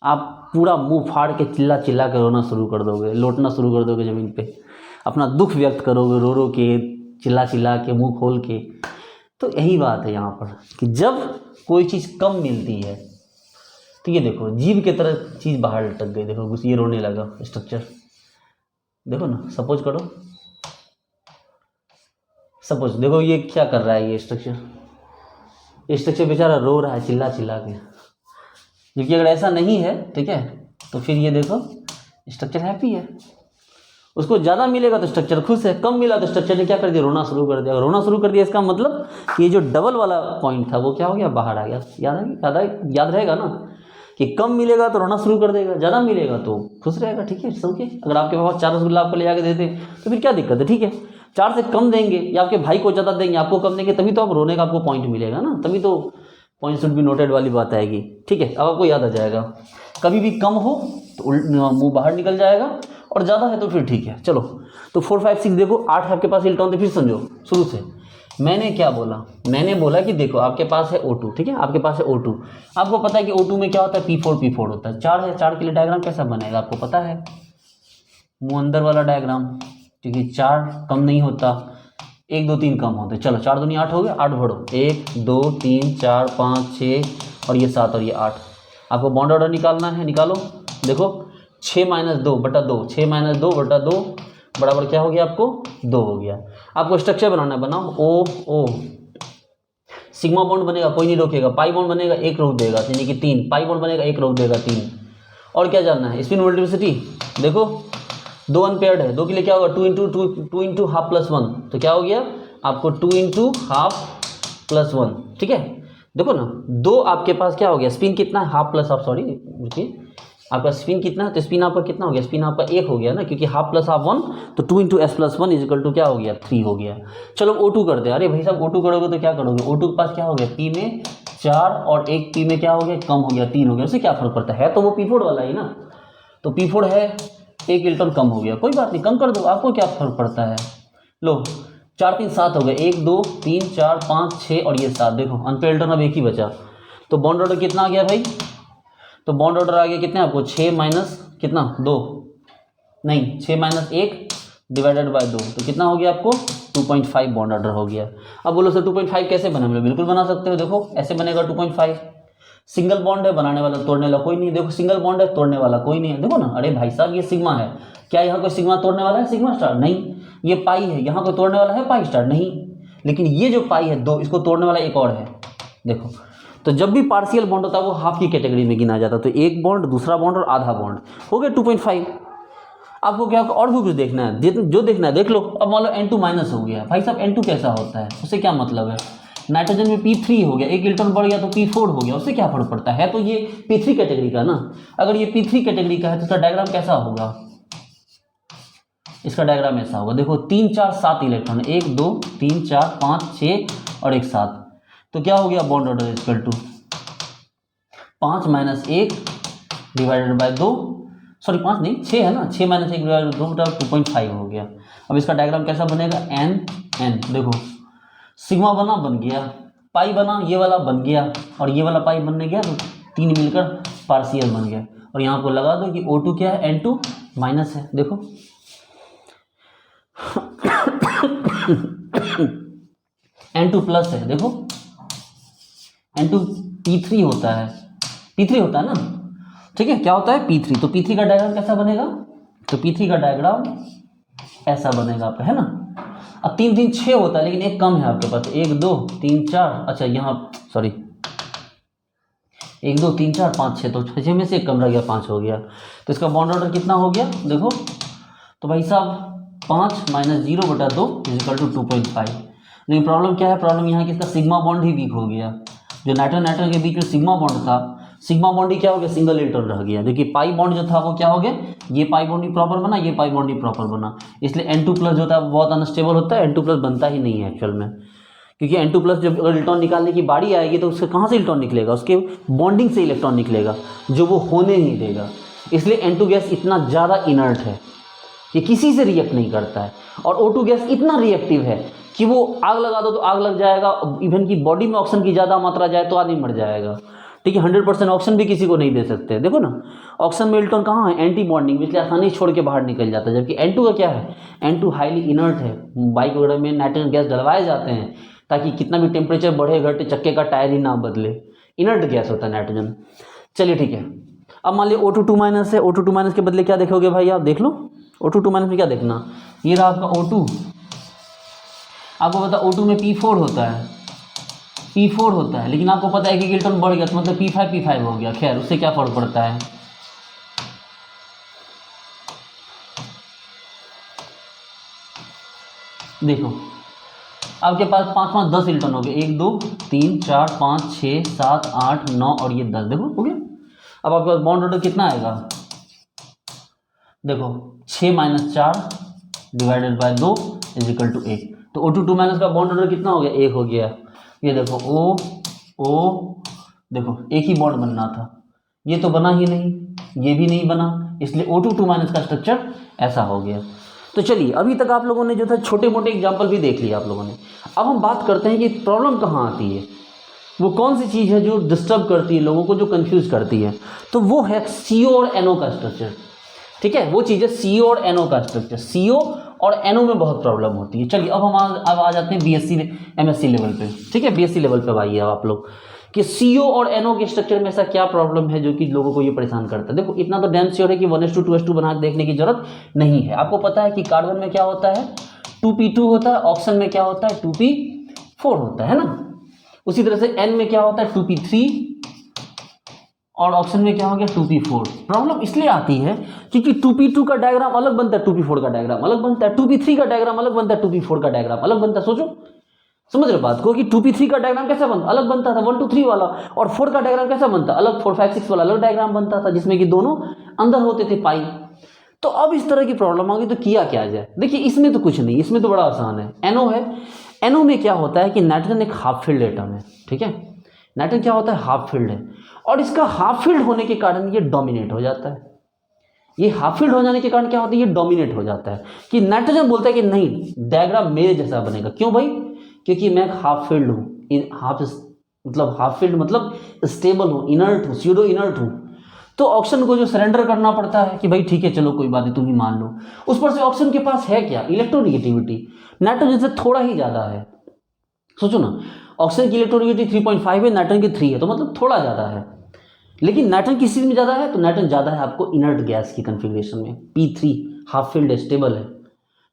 आप पूरा मुंह फाड़ के चिल्ला चिल्ला के रोना शुरू कर दोगे, लोटना शुरू कर दोगे ज़मीन पे, अपना दुख व्यक्त करोगे रो रो के, चिल्ला चिल्ला के, मुंह खोल के। तो यही बात है यहाँ पर कि जब कोई चीज़ कम मिलती है, तो ये देखो जीव की तरह चीज़ बाहर लटक गई, देखो ये रोने लगा स्ट्रक्चर, देखो ना, सपोज करो, सपोज देखो ये क्या कर रहा है, ये स्ट्रक्चर बेचारा रो रहा है चिल्ला चिल्ला के। क्योंकि अगर ऐसा नहीं है, ठीक है, तो फिर ये देखो स्ट्रक्चर हैप्पी है, उसको ज़्यादा मिलेगा तो स्ट्रक्चर खुश है, कम मिला तो स्ट्रक्चर ने क्या कर दिया, रोना शुरू कर दिया। रोना शुरू कर दिया इसका मतलब कि ये जो डबल वाला पॉइंट था वो क्या हो गया, बाहर आ गया। याद रहेगा ना कि कम मिलेगा तो रोना शुरू कर देगा, ज़्यादा मिलेगा तो खुश रहेगा। ठीक है, समझिए। अगर आपके पास 4 रसगुल्ला आपको ले आके देते तो फिर क्या दिक्कत है, ठीक है, 4 से कम देंगे या आपके भाई को ज़्यादा देंगे, आपको कम देंगे, तभी तो आप रोने का आपको पॉइंट मिलेगा ना, तभी तो पॉइंट शुड बी नोटेड वाली बात आएगी। ठीक है, अब आपको याद आ जाएगा, कभी भी कम हो तो मुंह बाहर निकल जाएगा, और ज़्यादा है तो फिर ठीक है। चलो, तो 4 5 6 देखो 8 आपके पास इलेक्ट्रॉन थे। फिर समझो शुरू से मैंने क्या बोला, मैंने बोला कि देखो आपके पास है O2, ठीक है, आपके पास है O2। आपको पता है कि O2 में क्या होता है, P4 होता है। 4 है, 4 के लिए डायग्राम कैसा बनेगा आपको पता है, मुँह अंदर वाला डायग्राम, क्योंकि 4 कम नहीं होता, 1 2 3 कम होते। चलो 4 दूनी 8 हो गया, 8 भरो, 1 2 3 4 5 6 और ये 7 और ये 8। आपको बॉन्ड ऑर्डर निकालना है, निकालो। देखो 6 - 2/2, 6 - 2/2 बराबर क्या हो गया आपको, 2 हो गया। आपको स्ट्रक्चर बनाना है, बनाओ O सिग्मा बॉन्ड बनेगा, कोई नहीं रोकेगा। पाई बॉन्ड बनेगा, 1 रोक देगा, यानी कि 3। पाई बॉन्ड बनेगा, 1 रोक देगा, 3। और क्या जानना है, स्पिन मल्टीप्लिसिटी देखो 2 अनपेयर्ड है, 2 के लिए क्या होगा, 2 × ½ + 1, तो क्या हो गया आपको 2 × ½ + 1। ठीक है, देखो ना 2 आपके पास क्या हो गया, स्पिन कितना है, ½ + ½ सॉरी रुकिए, आपका स्पिन कितना है, तो स्पिन आपका कितना हो गया, स्पिन आपका 1 हो गया ना, क्योंकि ½ + ½ 1, तो 2 × s + 1 = क्या हो गया, 3 हो गया। चलो O2 कर दे। अरे भाई साहब O2 करोगे तो क्या करोगे, O2 के पास क्या हो गया, P में 4 और 1 पी में क्या हो गया, कम हो गया, 3 हो गया, उससे क्या फर्क पड़ता है तो वो P4 वाला ही ना, तो P4 है, 1 इलेक्ट्रॉन कम हो गया, कोई बात नहीं, कम कर दो, आपको क्या फर्क पड़ता है। लो 4 3 7 हो गए, 1 2 3 4 5 6 और ये 7, देखो अनपेयर इलेक्ट्रॉन अब एक ही बचा, तो बॉन्ड ऑर्डर कितना आ गया भाई, तो बॉन्ड ऑर्डर आ गया कितने आपको, 6 माइनस कितना 2, नहीं 6 माइनस 1 डिवाइडेड बाय 2, तो कितना हो गया आपको 2.5 बॉन्ड ऑर्डर हो गया। अब बोलो सर 2.5 कैसे बने, बोले बिल्कुल बना सकते हो, देखो ऐसे बनेगा 2.5, सिंगल बॉन्ड है, बनाने वाला तोड़ने वाला कोई नहीं, देखो सिंगल बॉन्ड है, तोड़ने वाला कोई नहीं है, देखो ना, अरे भाई साहब ये सिग्मा है, क्या यहाँ कोई सिग्मा तोड़ने वाला है, सिग्मा स्टार नहीं, ये पाई है, यहाँ कोई तोड़ने वाला है पाई स्टार नहीं, लेकिन ये जो पाई है 2, इसको तोड़ने वाला एक और है, देखो। तो जब भी पार्शियल बॉन्ड होता है वो हाफ की कैटेगरी में गिना जाता है, तो एक बॉन्ड, दूसरा बॉन्ड और आधा बॉन्ड हो गया 2.5। आपको क्या और भी कुछ देखना है, जो देखना है देख लो। अब मान लो N2 माइनस हो गया, भाई साहब N2 कैसा होता है, उससे क्या मतलब है, नाइट्रोजन में P3 हो गया, 1 इलेक्ट्रॉन बढ़ गया तो P4 हो गया, उससे क्या फर्क पड़ता है, तो ये P3 कैटेगरी का ना, अगर ये P3 कैटेगरी का है तो इसका डायग्राम कैसा होगा, इसका डायग्राम ऐसा होगा, देखो 3 4 7 इलेक्ट्रॉन, 1 2 3 4 5 6 और 1 7, तो क्या हो गया bond order equal to 5 minus 1 divided by 2, sorry 5 नहीं 6 है ना, 6 माइनस 1 डिवाइडेड 2 बटा 2.5 हो गया। अब इसका डायग्राम कैसा बनेगा, एन एन, देखो सिग्मा बना, बन गया, पाई बना, ये वाला बन गया और ये वाला पाई बनने गया, तो 3 मिलकर पार्शियल बन गया, और यहाँ को लगा दो कि O2 क्या है, N2 माइनस है, देखो N2 प्लस है, देखो N2 P3 होता है, P3 होता है ना, ठीक है, क्या होता है P3, तो P3 का डायग्राम कैसा बनेगा, तो P3 का डायग्राम ऐसा बनेगा आपका, है ना। अब 3 3 6 होता है, लेकिन एक कम है आपके पास, 1 2 3 4, अच्छा यहाँ सॉरी 1 2 3 4 5 6, तो 6 में से एक कम रह गया, 5 हो गया, तो इसका बॉन्ड ऑर्डर कितना हो गया, देखो तो भाई साहब 5 माइनस 0 बटा 2 इजिकल टू 2.5, लेकिन प्रॉब्लम क्या है, प्रॉब्लम यहाँ कि इसका सिग्मा बॉन्ड ही वीक हो गया, जो नाइट्रोजन नाइट्रोजन के बीच में सिग्मा बॉन्ड था, सिग्मा बॉन्ड ही क्या हो गया, सिंगल इलेक्ट्रॉन रह गया, देखिए पाई बॉन्ड जो था वो क्या हो गया, ये पाई बॉन्ड ही प्रॉपर बना, ये पाई बॉन्ड ही प्रॉपर बना, इसलिए N2 प्लस जो होता है वो बहुत अनस्टेबल होता है, N2 प्लस बनता ही नहीं है एक्चुअल में, क्योंकि N2 प्लस जब अगर इलेक्ट्रॉन निकालने की बारी आएगी तो उससे कहाँ से इलेक्ट्रॉन निकलेगा, उसके बॉन्डिंग से इलेक्ट्रॉन निकलेगा, जो वो होने नहीं देगा, इसलिए N2 गैस इतना ज़्यादा इनर्ट है कि किसी से रिएक्ट नहीं करता है, और O2 गैस इतना रिएक्टिव है कि वो आग लगा दो तो आग लग जाएगा, इवन की बॉडी में ऑक्सीजन की ज़्यादा मात्रा जाए तो आदमी मर जाएगा, ठीक है, 100% ऑक्सीजन भी किसी को नहीं दे सकते, देखो ना ऑक्सीजन में इलेक्ट्रॉन कहाँ है, एंटी बॉन्डिंग, इसलिए आसानी छोड़ के बाहर निकल जाता है, जबकि N2 का क्या है, N2 हाईली इनर्ट है, बाइक वगैरह में नाइट्रोजन गैस डलवाए जाते हैं ताकि कितना भी टेम्परेचर बढ़े घटे चक्के का टायर ही ना बदले, इनर्ट गैस होता है नाइट्रोजन। चलिए ठीक है, अब मान लीजिए O2 2 माइनस है, O2 2 माइनस के बदले क्या देखोगे भाई, आप देख लो O2 2 माइनस में क्या देखना, ये रहा आपका O2, आपको पता O2 में P4 होता है, P4 होता है, लेकिन आपको पता है कि इलेक्ट्रॉन बढ़ गया तो मतलब P5 हो गया, खैर उससे क्या फर्क पड़ता है, देखो आपके पास 5 5 10 इलेक्ट्रॉन हो गए, 1 2 3 4 5 6 7 8 9 और ये 10, देखो हो गया। अब आपके पास बॉन्ड ऑर्डर कितना आएगा, देखो 6 minus 4 divided by 2 is equal to 1, तो O2 2 माइनस का बॉन्ड ऑर्डर कितना हो गया, 1 हो गया, ये देखो O देखो एक ही बॉन्ड बनना था, ये तो बना ही नहीं, ये भी नहीं बना, इसलिए O2 2 माइनस का स्ट्रक्चर ऐसा हो गया। तो चलिए अभी तक आप लोगों ने जो था छोटे मोटे एग्जाम्पल भी देख लिया आप लोगों ने, अब हम बात करते हैं कि प्रॉब्लम कहाँ आती है, वो कौन सी चीज़ है जो डिस्टर्ब करती है लोगों को, जो कंफ्यूज करती है, तो वो है CO और NO का स्ट्रक्चर, ठीक है, वो चीज़ है CO और NO का स्ट्रक्चर, CO और NO में बहुत प्रॉब्लम होती है। चलिए अब हम अब आ जाते हैं BSc MSc लेवल पे, ठीक है, BSc लेवल पे आइए अब आप लोग कि CO और NO के स्ट्रक्चर में ऐसा क्या प्रॉब्लम है जो कि लोगों को ये परेशान करता है। देखो इतना तो डैम श्योर है कि 1s2 2s2 बना के देखने की जरूरत नहीं है, आपको पता है कि कार्बन में क्या होता है 2p2 होता है, ऑक्सीजन में क्या होता है 2p4 होता है ना, उसी तरह से N में क्या होता है 2p3 और ऑक्सीजन में क्या हो गया 2p4। प्रॉब्लम इसलिए आती है क्योंकि 2p2 का डायग्राम अलग बनता है, 2p4 का डायग्राम अलग बनता है, 2p3 का डायग्राम अलग बनता है, 2p4 का डायग्राम अलग बनता है। सोचो, समझ रहे बात को कि 2p3 का डायग्राम कैसा बनता, अलग बनता था 1 2 3 वाला, और 4 का डायग्राम कैसा बनता, अलग 4 5 6 वाला अलग डायग्राम बनता था, जिसमें कि दोनों अंदर होते थे पाई। तो अब इस तरह की प्रॉब्लम आ गई तो किया क्या जाए। देखिए इसमें तो कुछ नहीं, इसमें तो बड़ा आसान है। NO है, NO में क्या होता है कि नाइट्रोजन एक हाफ फील्ड एटम है, ठीक है, नाइट्रोजन क्या होता है, हाफ फील्ड है, और इसका हाफ फील्ड होने के कारण ये डोमिनेट हो जाता है। ये हाफ फील्ड हो जाने के कारण क्या होता है, ये डोमिनेट हो जाता है कि नाइट्रोजन बोलता है कि नहीं, डायग्राम मेरे जैसा बनेगा। क्यों भाई, क्योंकि मैं हाफ फील्ड हूँ, हाफ फील्ड मतलब स्टेबल हूँ, इनर्ट हूँ, स्यूडो इनर्ट हूँ। तो ऑक्सीजन को जो सरेंडर करना पड़ता है कि भाई ठीक है चलो कोई बात नहीं, तुम ही मान लो। उस पर से ऑक्सीजन के पास है क्या, इलेक्ट्रोनिगेटिविटी नाइट्रोजन से थोड़ा ही ज़्यादा है। सोचो ना, ऑक्सीजन की इलेक्ट्रोनिगेटिविटी 3.5 है, नाइट्रोजन की 3 है, तो मतलब थोड़ा ज़्यादा है। लेकिन नाइट्रोजन किस चीज़ में ज़्यादा है, तो नाइट्रोजन ज़्यादा है आपको इनर्ट गैस की कन्फिग्रेशन में, P3 हाफ फील्ड स्टेबल है,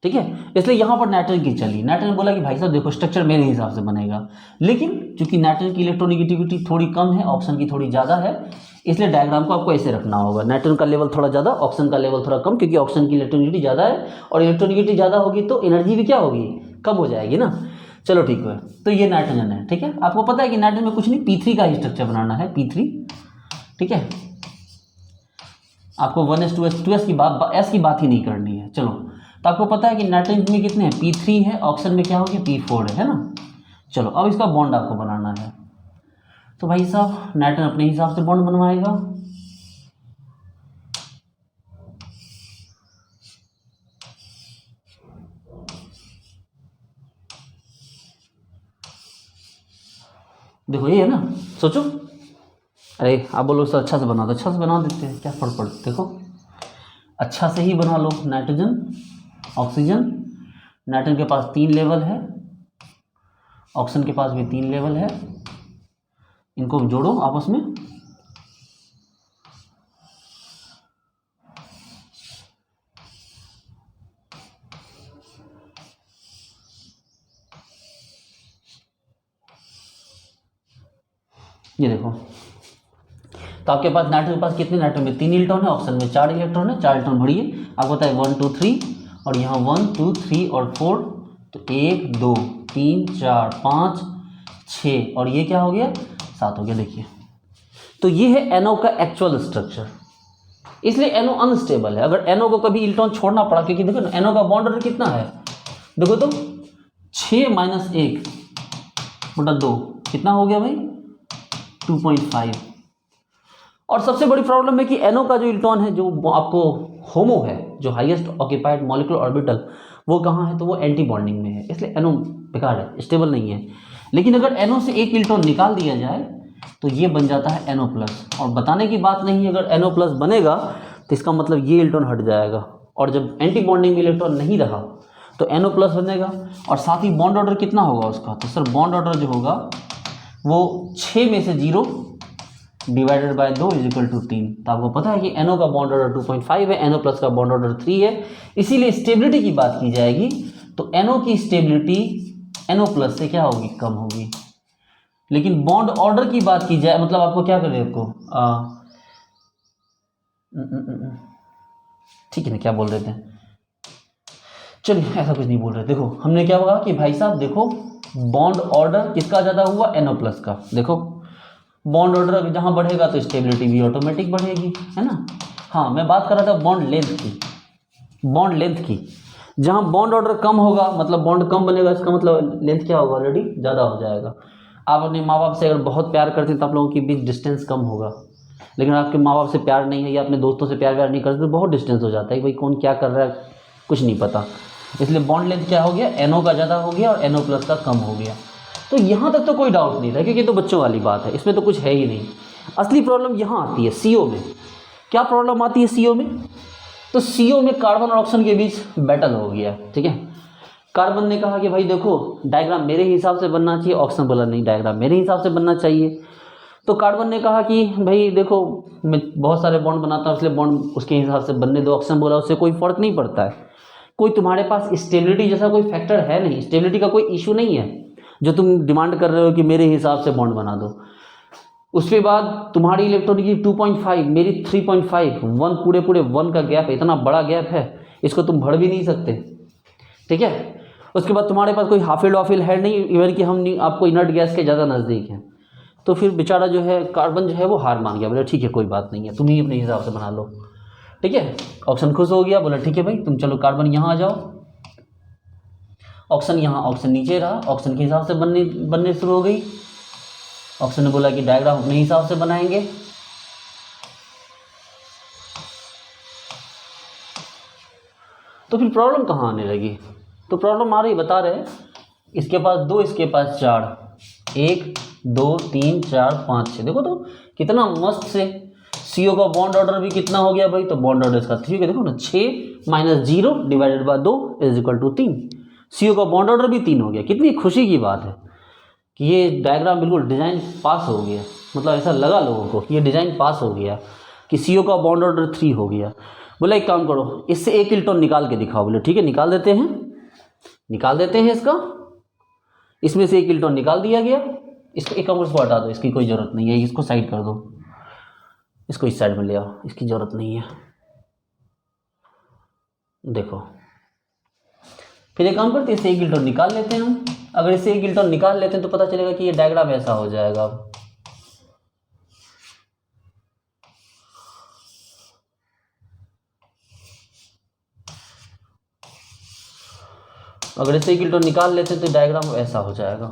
ठीक है। इसलिए यहाँ पर नाइट्रोजन की चली, नाइट्रोजन बोला कि भाई साहब देखो स्ट्रक्चर मेरे हिसाब से बनेगा, लेकिन चूंकि नाइट्रोजन की इलेक्ट्रोनिगेटिविटी थोड़ी कम है, ऑक्सीजन की थोड़ी ज़्यादा है, इसलिए डायग्राम को आपको ऐसे रखना होगा, नाइट्रोजन का लेवल थोड़ा ज़्यादा, ऑक्सीजन का लेवल थोड़ा कम, क्योंकि ऑक्सीजन की इलेक्ट्रोनिगेटिविटी ज़्यादा है, और इलेक्ट्रोनिगेटिविटी ज़्यादा होगी तो एनर्जी भी क्या होगी, कम हो जाएगी ना। चलो ठीक है, तो ये नाइट्रोजन है, ठीक है। आपको पता है कि नाइट्रोजन में कुछ नहीं, P3 का ही स्ट्रक्चर बनाना है, P3, ठीक है। आपको 1s 2s की बात, s की बात ही नहीं करनी है। चलो, तो आपको पता है कि नाइट्रोजन में कितने हैं, P3 है, ऑक्सीजन में क्या हो गया, P4 है ना। चलो अब इसका बॉन्ड आपको बनाना है, तो भाई साहब नाइट्रोजन अपने हिसाब से बॉन्ड बनवाएगा, देखो ये है ना, सोचो, अरे आप बोलो सर अच्छा से बना दो, अच्छा से बना देते हैं, क्या फर्क पड़ता, देखो अच्छा से ही बना लो। नाइट्रोजन ऑक्सीजन, नाइट्रोजन के पास 3 लेवल है, ऑक्सीजन के पास भी 3 लेवल है, इनको जोड़ो आपस में, ये देखो। तो आपके पास नाइट्रोजन के पास कितने, नाइट्रोजन में 3 इलेक्ट्रॉन है, ऑक्सीजन में 4 इलेक्ट्रॉन है, 4 इलेक्ट्रॉन भरिए, आपको पता है 1 2 3, और यहाँ 1 2 3 और 4, तो 1 2 3 4 5 6, और ये क्या हो गया, 7 हो गया। देखिए तो ये है NO का एक्चुअल स्ट्रक्चर, इसलिए NO अनस्टेबल है। अगर NO को कभी इलेक्ट्रॉन छोड़ना पड़ा, क्योंकि देखो NO का बॉन्ड ऑर्डर कितना है, देखो तो 6 - 1/2 कितना हो गया भाई, 2.5। और सबसे बड़ी प्रॉब्लम है कि NO का जो इलेक्ट्रॉन है, जो आपको होमो है, जो हाईएस्ट ऑक्यूपाइड मॉलिक्यूलर ऑर्बिटल, वो कहाँ है, तो वो एंटी बॉन्डिंग में है, इसलिए NO बेकार है, स्टेबल नहीं है। लेकिन अगर NO से एक इलेक्ट्रॉन निकाल दिया जाए तो ये बन जाता है NO+। और बताने की बात नहीं, अगर NO+ बनेगा तो इसका मतलब ये इलेक्ट्रॉन हट जाएगा, और जब एंटी बॉन्डिंग में इलेक्ट्रॉन नहीं रहा तो NO+ बनेगा। और साथ ही बॉन्ड ऑर्डर कितना होगा उसका, तो सर बॉन्ड ऑर्डर जो होगा वो 6 में से 0 डिवाइडेड बाय 2 = 3। तो आपको पता है कि NO का बॉन्ड ऑर्डर 2.5 है, NO+ का बॉन्ड ऑर्डर 3 है, इसीलिए स्टेबिलिटी की बात की जाएगी तो NO की स्टेबिलिटी NO+ से क्या होगी, कम होगी। लेकिन बॉन्ड ऑर्डर की बात की जाए, मतलब आपको क्या करें, आपको ठीक है ना, क्या बोल रहे थे, चलिए ऐसा कुछ नहीं बोल रहे। देखो हमने क्या कहा कि भाई साहब देखो बॉन्ड ऑर्डर किसका ज़्यादा हुआ, NO+ का। देखो बॉन्ड ऑर्डर जहाँ बढ़ेगा तो स्टेबिलिटी भी ऑटोमेटिक बढ़ेगी, है ना। हाँ मैं बात कर रहा था बॉन्ड लेंथ की, बॉन्ड लेंथ की। जहाँ बॉन्ड ऑर्डर कम होगा, मतलब बॉन्ड कम बनेगा, इसका मतलब लेंथ क्या होगा, ऑलरेडी ज़्यादा हो जाएगा। आप अपने माँ बाप से अगर बहुत प्यार करते हैं तो आप लोगों के बीच डिस्टेंस कम होगा, लेकिन आपके माँ बाप से प्यार नहीं है या अपने दोस्तों से प्यार नहीं करते तो बहुत डिस्टेंस हो जाता है कि भाई कौन क्या कर रहा है कुछ नहीं पता। इसलिए बॉन्ड लेंथ क्या हो गया, NO का ज़्यादा हो गया और NO+ का कम हो गया। तो यहाँ तक तो कोई डाउट नहीं था, क्योंकि ये तो बच्चों वाली बात है, इसमें तो कुछ है ही नहीं। असली प्रॉब्लम यहाँ आती है CO में। क्या प्रॉब्लम आती है CO में, तो CO में कार्बन और ऑक्सीजन के बीच बैटल हो गया, ठीक है। कार्बन ने कहा कि भाई देखो डायग्राम मेरे हिसाब से बनना चाहिए, ऑक्सीजन बोला नहीं डायग्राम मेरे हिसाब से बनना चाहिए। तो कार्बन ने कहा कि भाई देखो मैं बहुत सारे बॉन्ड बनाता हूँ, इसलिए बॉन्ड उसके हिसाब से बनने दो। ऑक्सीजन बोला उससे कोई फ़र्क नहीं पड़ता है, कोई तुम्हारे पास स्टेबिलिटी जैसा कोई फैक्टर है नहीं, स्टेबिलिटी का कोई इशू नहीं है जो तुम डिमांड कर रहे हो कि मेरे हिसाब से बॉन्ड बना दो। उसके बाद तुम्हारी इलेक्ट्रॉन की 2.5, मेरी 3.5, 1 पूरे 1 का गैप है, इतना बड़ा गैप है, इसको तुम भर भी नहीं सकते, ठीक है। उसके बाद तुम्हारे पास कोई हाफिल वाफिल है नहीं, इवन कि हम आपको इनर्ट गैस के ज़्यादा नज़दीक हैं। तो फिर बेचारा जो है कार्बन जो है वो हार मान गया, बोले ठीक है कोई बात नहीं है, तुम ही अपने हिसाब से बना लो, ठीक है। ऑक्सीजन खुश हो गया, बोला ठीक है भाई तुम चलो कार्बन यहाँ आ जाओ, ऑक्सीजन यहाँ, ऑक्सीजन नीचे रहा, ऑक्सीजन के हिसाब से बनने शुरू हो गई। ऑप्शन ने बोला कि डायग्राम अपने हिसाब से बनाएंगे। तो फिर प्रॉब्लम कहाँ आने लगी? तो प्रॉब्लम आ रही, बता रहे, इसके पास 2, इसके पास 4, 1 2 3 4 5 6। देखो तो कितना मस्त से CO का बॉन्ड ऑर्डर भी कितना हो गया भाई, तो बॉन्ड ऑर्डर इसका 3 हो गया। देखो ना, 6 - 0 डिवाइडेड बाय 2 = 3। CO का बॉन्ड ऑर्डर भी 3 हो गया। कितनी खुशी की बात है कि ये डायग्राम बिल्कुल डिज़ाइन पास हो गया। मतलब ऐसा लगा लोगों को कि ये डिज़ाइन पास हो गया कि CO का बॉन्ड ऑर्डर 3 हो गया। बोला एक काम करो, इससे 1 इलेक्ट्रॉन निकाल के दिखाओ। बोले ठीक है, निकाल देते हैं इसका। इसमें से 1 इलेक्ट्रॉन निकाल दिया गया। इसको एक नंबर को हटा दो, इसकी कोई ज़रूरत नहीं है। इसको साइड कर दो, इसको इस साइड में ले आओ, इसकी ज़रूरत नहीं है। देखो, फिर एक काम करते हैं, इससे 1 इलेक्ट्रॉन निकाल लेते हैं हम। अगर इससे 1 इलेक्ट्रॉन निकाल लेते हैं तो पता चलेगा कि ये डायग्राम ऐसा हो जाएगा। अगर इससे 1 इलेक्ट्रॉन निकाल लेते हैं तो डायग्राम ऐसा हो जाएगा।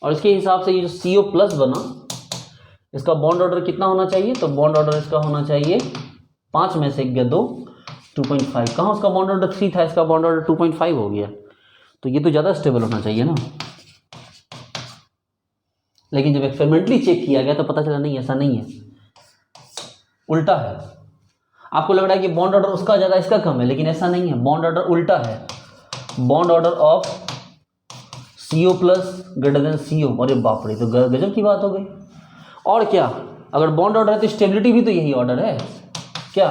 और इसके हिसाब से ये जो CO+ बना, इसका बॉन्ड ऑर्डर कितना होना चाहिए? तो बॉन्ड ऑर्डर इसका होना चाहिए 5 में से 2 2.5। कहाँ उसका बॉन्ड ऑर्डर 3 था, इसका बॉन्ड ऑर्डर 2.5 हो गया। तो ये तो ज़्यादा स्टेबल होना चाहिए ना। लेकिन जब एक्सपेरिमेंटली चेक किया गया तो पता चला नहीं, ऐसा नहीं है, उल्टा है। आपको लग रहा है कि बॉन्ड ऑर्डर उसका ज़्यादा इसका कम है, लेकिन ऐसा नहीं है, बॉन्ड ऑर्डर उल्टा है। Bond order of CO+ > CO। अरे बाप रे, तो गजब की बात हो गई। और क्या, अगर बॉन्ड ऑर्डर है तो स्टेबिलिटी भी तो यही ऑर्डर है क्या?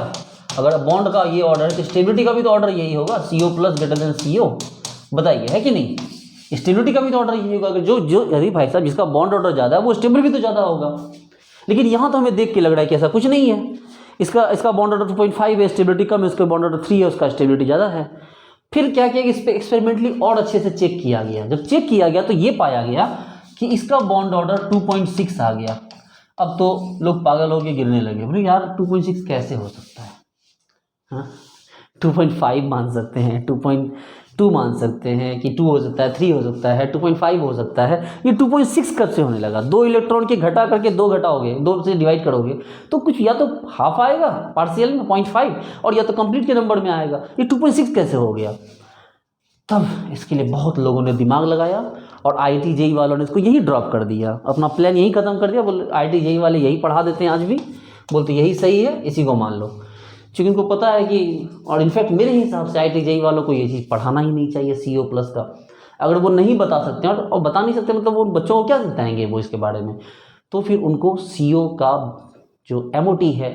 अगर बॉन्ड का ये ऑर्डर है तो स्टेबिलिटी का भी तो ऑर्डर यही होगा, CO+ > CO। बताइए, है कि नहीं? स्टेबिलिटी का भी तो ऑर्डर यही होगा। अगर जो अरे भाई साहब, जिसका बॉन्ड ऑर्डर ज़्यादा है वो स्टेबल भी तो ज़्यादा होगा। लेकिन यहाँ तो हमें देख के लग रहा है कि ऐसा कुछ नहीं है। इसका बॉन्ड ऑर्डर 2.5 है, स्टेबिलिटी कम है, उसका बॉन्ड ऑर्डर 3 है, उसका स्टेबिलिटी ज़्यादा है। फिर क्या किया कि इस पर एक्सपेरिमेंटली और अच्छे से चेक किया गया। जब चेक किया गया तो ये पाया गया कि इसका बॉन्ड ऑर्डर 2.6 आ गया। अब तो लोग पागल होकर गिरने लगे, बोले यार 2.6 कैसे हो सकता है? हाँ, 2.5 मान सकते हैं, 2.2 मान सकते हैं कि 2 हो सकता है, 3 हो सकता है, 2.5 हो सकता है। ये 2.6 कब से होने लगा? 2 इलेक्ट्रॉन के घटा करके 2 घटाओगे, 2 से डिवाइड करोगे तो कुछ या तो हाफ आएगा पार्शियल में 0.5, और या तो कंप्लीट के नंबर में आएगा। ये 2.6 कैसे हो गया? तब इसके लिए बहुत लोगों ने दिमाग लगाया और IIT JEE वालों ने इसको यही ड्रॉप कर दिया, अपना प्लान यही ख़त्म कर दिया। बोले IIT JEE वाले यही पढ़ा देते हैं आज भी, बोलते यही सही है, इसी को मान लो। क्योंकि उनको पता है कि, और इनफैक्ट मेरे हिसाब से IIT JEE वालों को ये चीज़ पढ़ाना ही नहीं चाहिए CO+ का। अगर वो नहीं बता सकते हैं और बता नहीं सकते, मतलब वो बच्चों को क्या बताएंगे वो इसके बारे में, तो फिर उनको CO का जो MOT है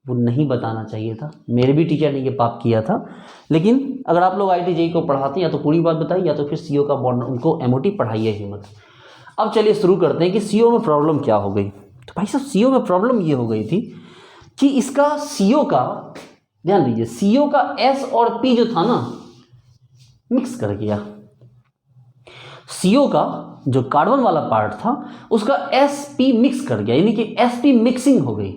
वो नहीं बताना चाहिए था। मेरे भी टीचर ने ये पाप किया था। लेकिन अगर आप लोग IIT JEE को पढ़ाते हैं या तो पूरी बात बताइए, या तो फिर CO का बॉन्ड उनको MOT पढ़ाइए ही मत। अब चलिए शुरू करते हैं कि CO में प्रॉब्लम क्या हो गई। तो भाई साहब, CO में प्रॉब्लम ये हो गई थी कि इसका CO का, ध्यान दीजिए, CO का S और P जो था ना, मिक्स कर गया। CO का जो कार्बन वाला पार्ट था उसका SP मिक्स कर गया, यानी कि SP मिक्सिंग हो गई,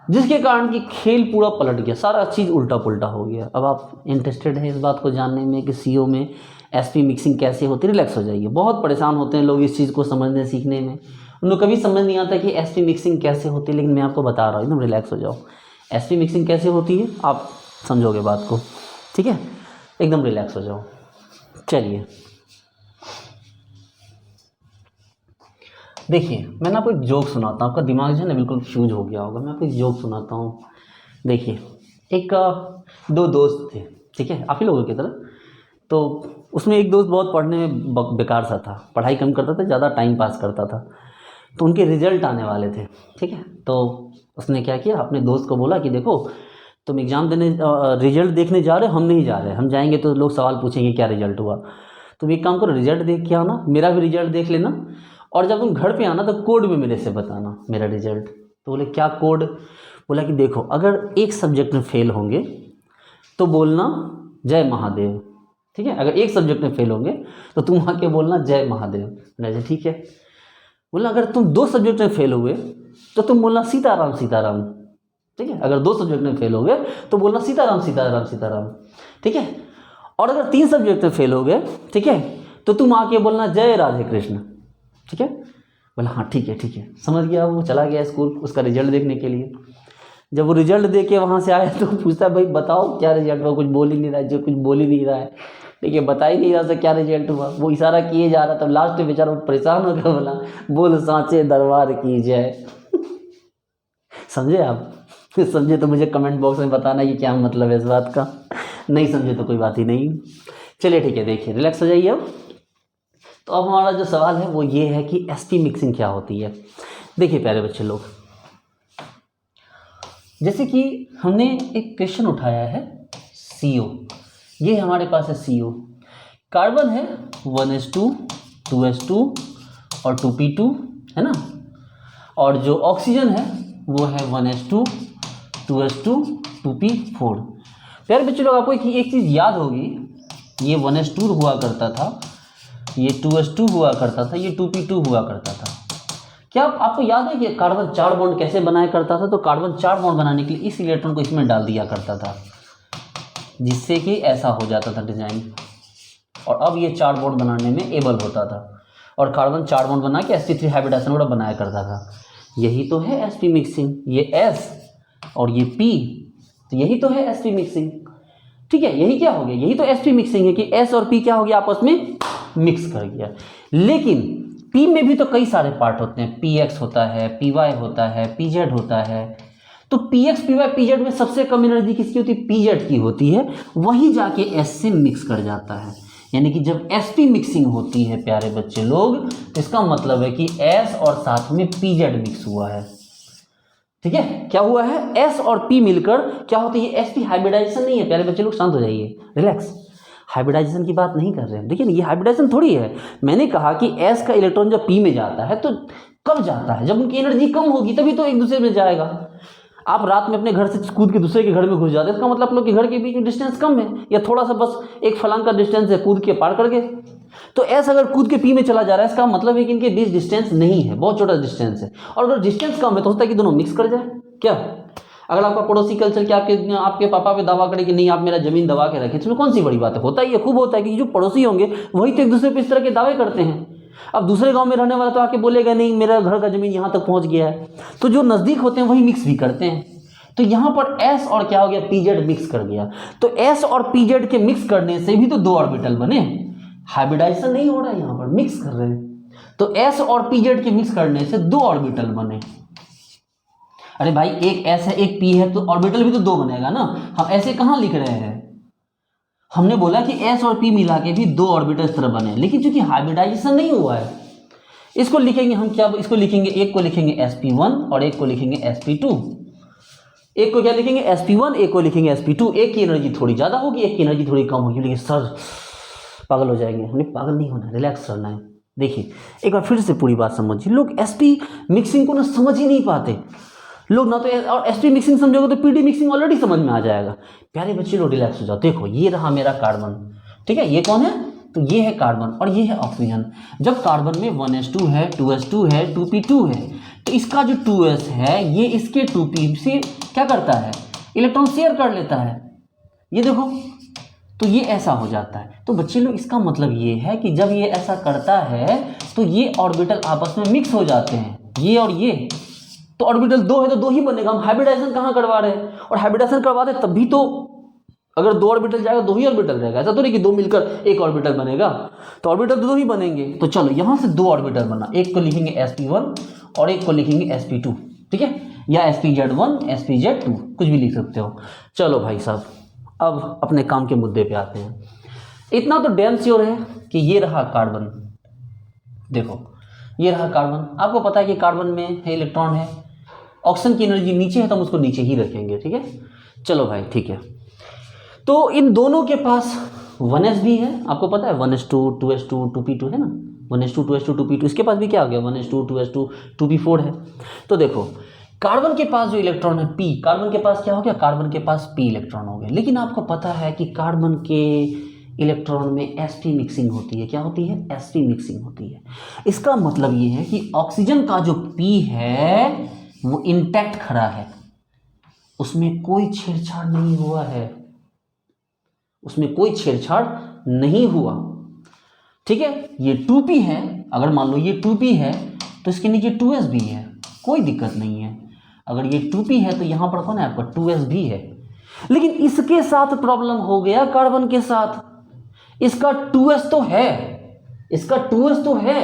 जिसके कारण कि खेल पूरा पलट गया, सारा चीज़ उल्टा पुल्टा हो गया। अब आप इंटरेस्टेड हैं इस बात को जानने में कि CO में SP मिक्सिंग कैसे होती है? रिलैक्स हो जाइए। बहुत परेशान होते हैं लोग इस चीज़ को समझने सीखने में, उनको कभी समझ नहीं आता कि SP मिक्सिंग कैसे होती है, लेकिन मैं आपको बता रहा हूँ, एकदम रिलैक्स हो जाओ। SP मिक्सिंग कैसे होती है आप समझोगे बात को, ठीक है? एकदम रिलैक्स हो जाओ। चलिए देखिए, मैं आपको एक जोक सुनाता हूँ, आपका दिमाग जो है ना बिल्कुल फ्यूज हो गया होगा। मैं आपको एक जोक सुनाता हूँ। देखिए, एक 2 दोस्त थे, ठीक है, आप ही लोगों की तरह। तो उसमें एक दोस्त बहुत पढ़ने में बेकार सा था, पढ़ाई कम करता था, ज़्यादा टाइम पास करता था। तो उनके रिजल्ट आने वाले थे, ठीक है। तो उसने क्या किया, अपने दोस्त को बोला कि देखो तुम एग्ज़ाम देने रिजल्ट देखने जा रहे हो, हम नहीं जा रहे, हम जाएंगे तो लोग सवाल पूछेंगे क्या रिजल्ट हुआ। तुम एक काम करो, रिजल्ट देख के आना, मेरा भी रिजल्ट देख लेना, और जब तुम घर पे आना तो कोड में मेरे से बताना मेरा रिजल्ट। तो बोले क्या कोड? बोला कि देखो, अगर एक सब्जेक्ट में फेल होंगे तो बोलना जय महादेव, ठीक है। अगर एक सब्जेक्ट में फेल होंगे तो तुम आके बोलना जय महादेव। बोला ठीक है। बोला अगर तुम 2 सब्जेक्ट में फेल हुए तो तुम बोलना सीताराम सीताराम, ठीक है। अगर 2 सब्जेक्ट में फेल हो गए तो बोलना सीताराम सीताराम सीताराम, ठीक है। और अगर 3 सब्जेक्ट में फेल हो गए, ठीक है, तो तुम आके बोलना जय राधे कृष्ण, ठीक है। बोला हाँ ठीक है ठीक है, समझ गया। वो चला गया स्कूल उसका रिजल्ट देखने के लिए। जब वो रिजल्ट दे के वहाँ से आया तो पूछता भाई बताओ क्या रिजल्ट हुआ, कुछ बोल ही नहीं रहा है, जो कुछ बोल ही नहीं रहा है, ठीक है, बता ही नहीं रहा था क्या रिजल्ट हुआ। वो इशारा किए जा रहा था, लास्ट में बेचारा परेशान हो गया, बोला बोल सांचे दरबार की जय। समझे आप? समझे तो मुझे कमेंट बॉक्स में बताना कि क्या मतलब है इस बात का, नहीं समझे तो कोई बात ही नहीं। चलिए ठीक है, देखिए रिलैक्स हो जाइए अब। तो अब हमारा जो सवाल है वो ये है कि एसपी मिक्सिंग क्या होती है। देखिए प्यारे बच्चे लोग, जैसे कि हमने एक क्वेश्चन उठाया है CO, ये हमारे पास है CO, कार्बन है 1s2 2s2 और 2p2 है ना, और जो ऑक्सीजन है वो है 1s2 2s2 2p4। प्यारे बच्चे लोग आपको एक चीज़ याद होगी, ये 1s2 हुआ करता था, ये 2s2 हुआ करता था, ये 2p2 हुआ करता था। क्या आपको याद है कि कार्बन 4 बॉन्ड कैसे बनाया करता था? तो कार्बन 4 बॉन्ड बनाने के लिए इस इलेक्ट्रॉन को इसमें डाल दिया करता था, जिससे कि ऐसा हो जाता था डिजाइन, और अब ये 4 बॉन्ड बनाने में एबल होता था, और कार्बन 4 बॉन्ड बना के sp3 हाइब्रिडाइजेशन वाला बनाया करता था। यही तो है sp मिक्सिंग, ये S और ये P, तो यही तो है sp मिक्सिंग। ठीक है, यही क्या हो गया, यही तो sp मिक्सिंग है कि S और P क्या हो गया, आपस में मिक्स कर गया। लेकिन P में भी तो कई सारे पार्ट होते हैं, PX होता है, PY होता है, PZ होता है। तो PX PY PZ में सबसे कम एनर्जी किसकी होती है? PZ की होती है, वही जाके S से मिक्स कर जाता है। यानी कि जब sp मिक्सिंग होती है प्यारे बच्चे लोग, तो इसका मतलब है कि S और साथ में PZ मिक्स हुआ है। ठीक है, क्या हुआ है? S और P मिलकर क्या होती है? sp हाइब्रिडाइजेशन नहीं है प्यारे बच्चे लोग, शांत हो जाइए, रिलैक्स। हाइब्रिडाइजेशन की बात नहीं कर रहे हैं, देखिए ये हाइब्रिडाइजेशन थोड़ी है। मैंने कहा कि S का इलेक्ट्रॉन जब P में जाता है तो कब जाता है? जब उनकी एनर्जी कम होगी तभी तो एक दूसरे में जाएगा। आप रात में अपने घर से कूद के दूसरे के घर में घुस जाते हैं, इसका मतलब आप लोग के घर के बीच में डिस्टेंस कम है, या थोड़ा सा बस एक फलांग का डिस्टेंस है, कूद के पार कर गए। तो S अगर कूद के P में चला जा रहा है, इसका मतलब है कि इनके बीच डिस्टेंस नहीं है, बहुत छोटा डिस्टेंस है, और अगर डिस्टेंस कम है तो होता है कि दोनों मिक्स कर जाए। क्या अगर आपका पड़ोसी कल चल के आपके पापा पे दावा करे कि नहीं आप मेरा जमीन दबा के रखे, इसमें कौन सी बड़ी बात है? होता ही है, खूब होता है कि जो पड़ोसी होंगे वही तो एक दूसरे पे इस तरह के दावे करते हैं। अब दूसरे गांव में रहने वाला तो आके बोलेगा नहीं मेरा घर का जमीन यहाँ तक पहुँच गया है, तो जो नज़दीक होते हैं वही मिक्स भी करते हैं। तो यहाँ पर S और क्या हो गया? PZ मिक्स कर गया। तो S और PZ के मिक्स करने से भी तो 2 ऑर्बिटल बने, हाइब्रिडाइजेशन नहीं हो रहा है, यहाँ पर मिक्स कर रहे हैं। तो S और PZ के मिक्स करने से 2 ऑर्बिटल बने। अरे भाई एक S है एक P है तो ऑर्बिटल भी तो 2 बनेगा ना, हम ऐसे कहाँ लिख रहे हैं? हमने बोला कि S और P मिला के भी 2 ऑर्बिटल इस तरह बने, लेकिन चूंकि हाइब्रिडाइजेशन नहीं हुआ है, इसको लिखेंगे हम क्या? इसको लिखेंगे, एक को लिखेंगे sp1 और एक को लिखेंगे sp2। एक को क्या लिखेंगे? sp1, एक को लिखेंगे sp2। एक की एनर्जी थोड़ी ज़्यादा होगी, एक की एनर्जी थोड़ी कम होगी। लेकिन सर पागल हो जाएंगे, हमने पागल नहीं होना, रिलैक्स रहना है। देखिए एक बार फिर से पूरी बात समझिए, लोग sp मिक्सिंग को ना समझ ही नहीं पाते लोग ना, तो और sp मिक्सिंग समझोगे तो pd मिक्सिंग ऑलरेडी समझ में आ जाएगा। प्यारे बच्चे लोग रिलैक्स हो जाओ। देखो ये रहा मेरा कार्बन, ठीक है, ये कौन है? तो ये है कार्बन और ये है ऑक्सीजन। जब कार्बन में 1s2 है 2s2 है 2p2 है, तो इसका जो 2s है ये इसके 2p से क्या करता है? इलेक्ट्रॉन शेयर कर लेता है, ये देखो, तो ये ऐसा हो जाता है। तो बच्चे लोग इसका मतलब ये है कि जब ये ऐसा करता है तो ये ऑर्बिटल आपस में मिक्स हो जाते हैं, ये और ये, तो ऑर्बिटल 2 है तो 2 ही बनेगा। हम हाइब्रिडाइजेशन कहाँ करवा रहे हैं? और हाइब्रिडाइजेशन करवा रहे तब भी तो अगर 2 ऑर्बिटल जाएगा 2 ही ऑर्बिटल रहेगा, ऐसा तो नहीं कि 2 मिलकर एक ऑर्बिटल बनेगा, तो ऑर्बिटल तो 2 ही बनेंगे। तो चलो यहाँ से 2 ऑर्बिटल बना, एक को लिखेंगे sp1 और एक को लिखेंगे sp2, ठीक है, या spz1 spz2 कुछ भी लिख सकते हो। चलो भाई साहब अब अपने काम के मुद्दे पे आते हैं। इतना तो डैम श्योर है कि ये रहा कार्बन, देखो ये रहा कार्बन, आपको पता है कि कार्बन में है इलेक्ट्रॉन है, ऑक्सीजन की एनर्जी नीचे है तो हम उसको नीचे ही रखेंगे, ठीक है। चलो भाई ठीक है, तो इन दोनों के पास 1s भी है, आपको पता है 1s2 2s2 2p2 है ना, 1s2 2s2 2p2, इसके पास भी क्या आ गया 1s2 2s2 2p4 है। तो देखो कार्बन के पास जो इलेक्ट्रॉन है p, कार्बन के पास क्या हो गया? कार्बन के पास p इलेक्ट्रॉन हो गया। लेकिन आपको पता है कि कार्बन के इलेक्ट्रॉन में sp मिक्सिंग होती है, क्या होती है? sp मिक्सिंग होती है। इसका मतलब ये है कि ऑक्सीजन का जो p है वो इंटैक्ट खड़ा है, उसमें कोई छेड़छाड़ नहीं हुआ है, उसमें कोई छेड़छाड़ नहीं हुआ, ठीक है। ये 2p है, अगर मान लो ये 2p है तो इसके नीचे 2s भी है, कोई दिक्कत नहीं है। अगर ये 2p है तो यहाँ पर कौन है आपका 2s भी है। लेकिन इसके साथ प्रॉब्लम हो गया, कार्बन के साथ। इसका 2s तो है, इसका 2s तो है,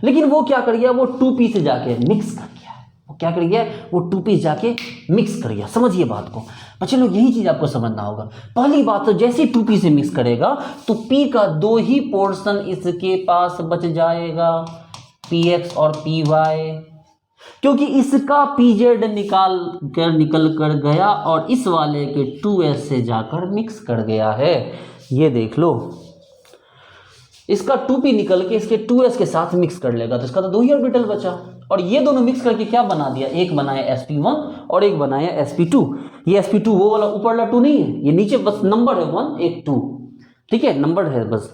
लेकिन वो क्या कर गया, वो 2p से जाके मिक्स कर गया। वो क्या कर गया, वो 2p से जाके मिक्स कर गया। समझिए बात को बच्चे लोग, यही चीज आपको समझना होगा। पहली बात तो जैसे 2p से मिक्स करेगा तो p का 2 ही पोर्शन इसके पास बच जाएगा, px और py, क्योंकि इसका pz निकल कर गया और इस वाले के 2s से जाकर मिक्स कर गया है। ये देख लो, इसका 2p निकल के इसके 2s के साथ मिक्स कर लेगा तो इसका तो 2 ही ऑर्बिटल बचा। और ये दोनों मिक्स करके क्या बना दिया, एक बनाया sp1 और एक बनाया sp2। ये sp2 वो वाला ऊपर वाला 2 नहीं है, ये नीचे बस नंबर है 1 एक 2, ठीक है, नंबर है बस।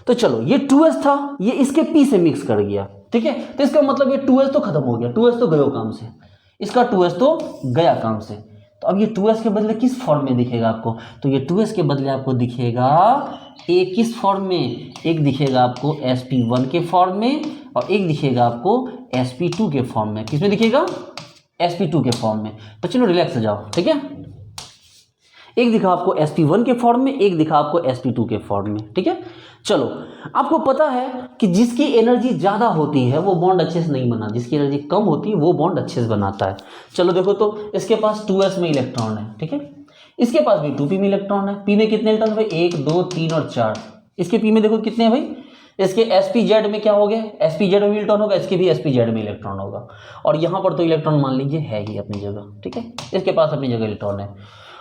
तो चलो ये 2s था, ये इसके p से मिक्स कर गया, ठीक है। तो इसका मतलब ये 2s तो खत्म हो गया, 2s तो गया काम से, इसका 2s तो गया काम से। तो अब ये 2s के बदले किस फॉर्म में दिखेगा आपको, तो ये 2s के बदले आपको दिखेगा एक किस फॉर्म में, एक दिखेगा आपको sp1 के फॉर्म में और एक दिखेगा आपको sp2 के फॉर्म में। किसमें दिखेगा, sp2 के फॉर्म में। तो चलो रिलैक्स हो जाओ, ठीक है। एक दिखा आपको sp1 के फॉर्म में, एक दिखा आपको sp2 के फॉर्म में, ठीक है। चलो आपको पता है कि जिसकी एनर्जी ज़्यादा होती है वो बॉन्ड अच्छे से नहीं बना, जिसकी एनर्जी कम होती है वो बॉन्ड अच्छे से बनाता है। चलो देखो, तो इसके पास 2s में इलेक्ट्रॉन है, ठीक है, इसके पास भी 2p में इलेक्ट्रॉन है। p में कितने इलेक्ट्रॉन भाई, 1 2 3 और 4। इसके p में देखो कितने हैं भाई, इसके sp(z) में क्या हो गया, sp(z) में इलेक्ट्रॉन होगा, इसके भी sp(z) में इलेक्ट्रॉन होगा। और यहाँ पर तो इलेक्ट्रॉन मान लीजिए है ही अपनी जगह, ठीक है, इसके पास अपनी जगह इलेक्ट्रॉन है।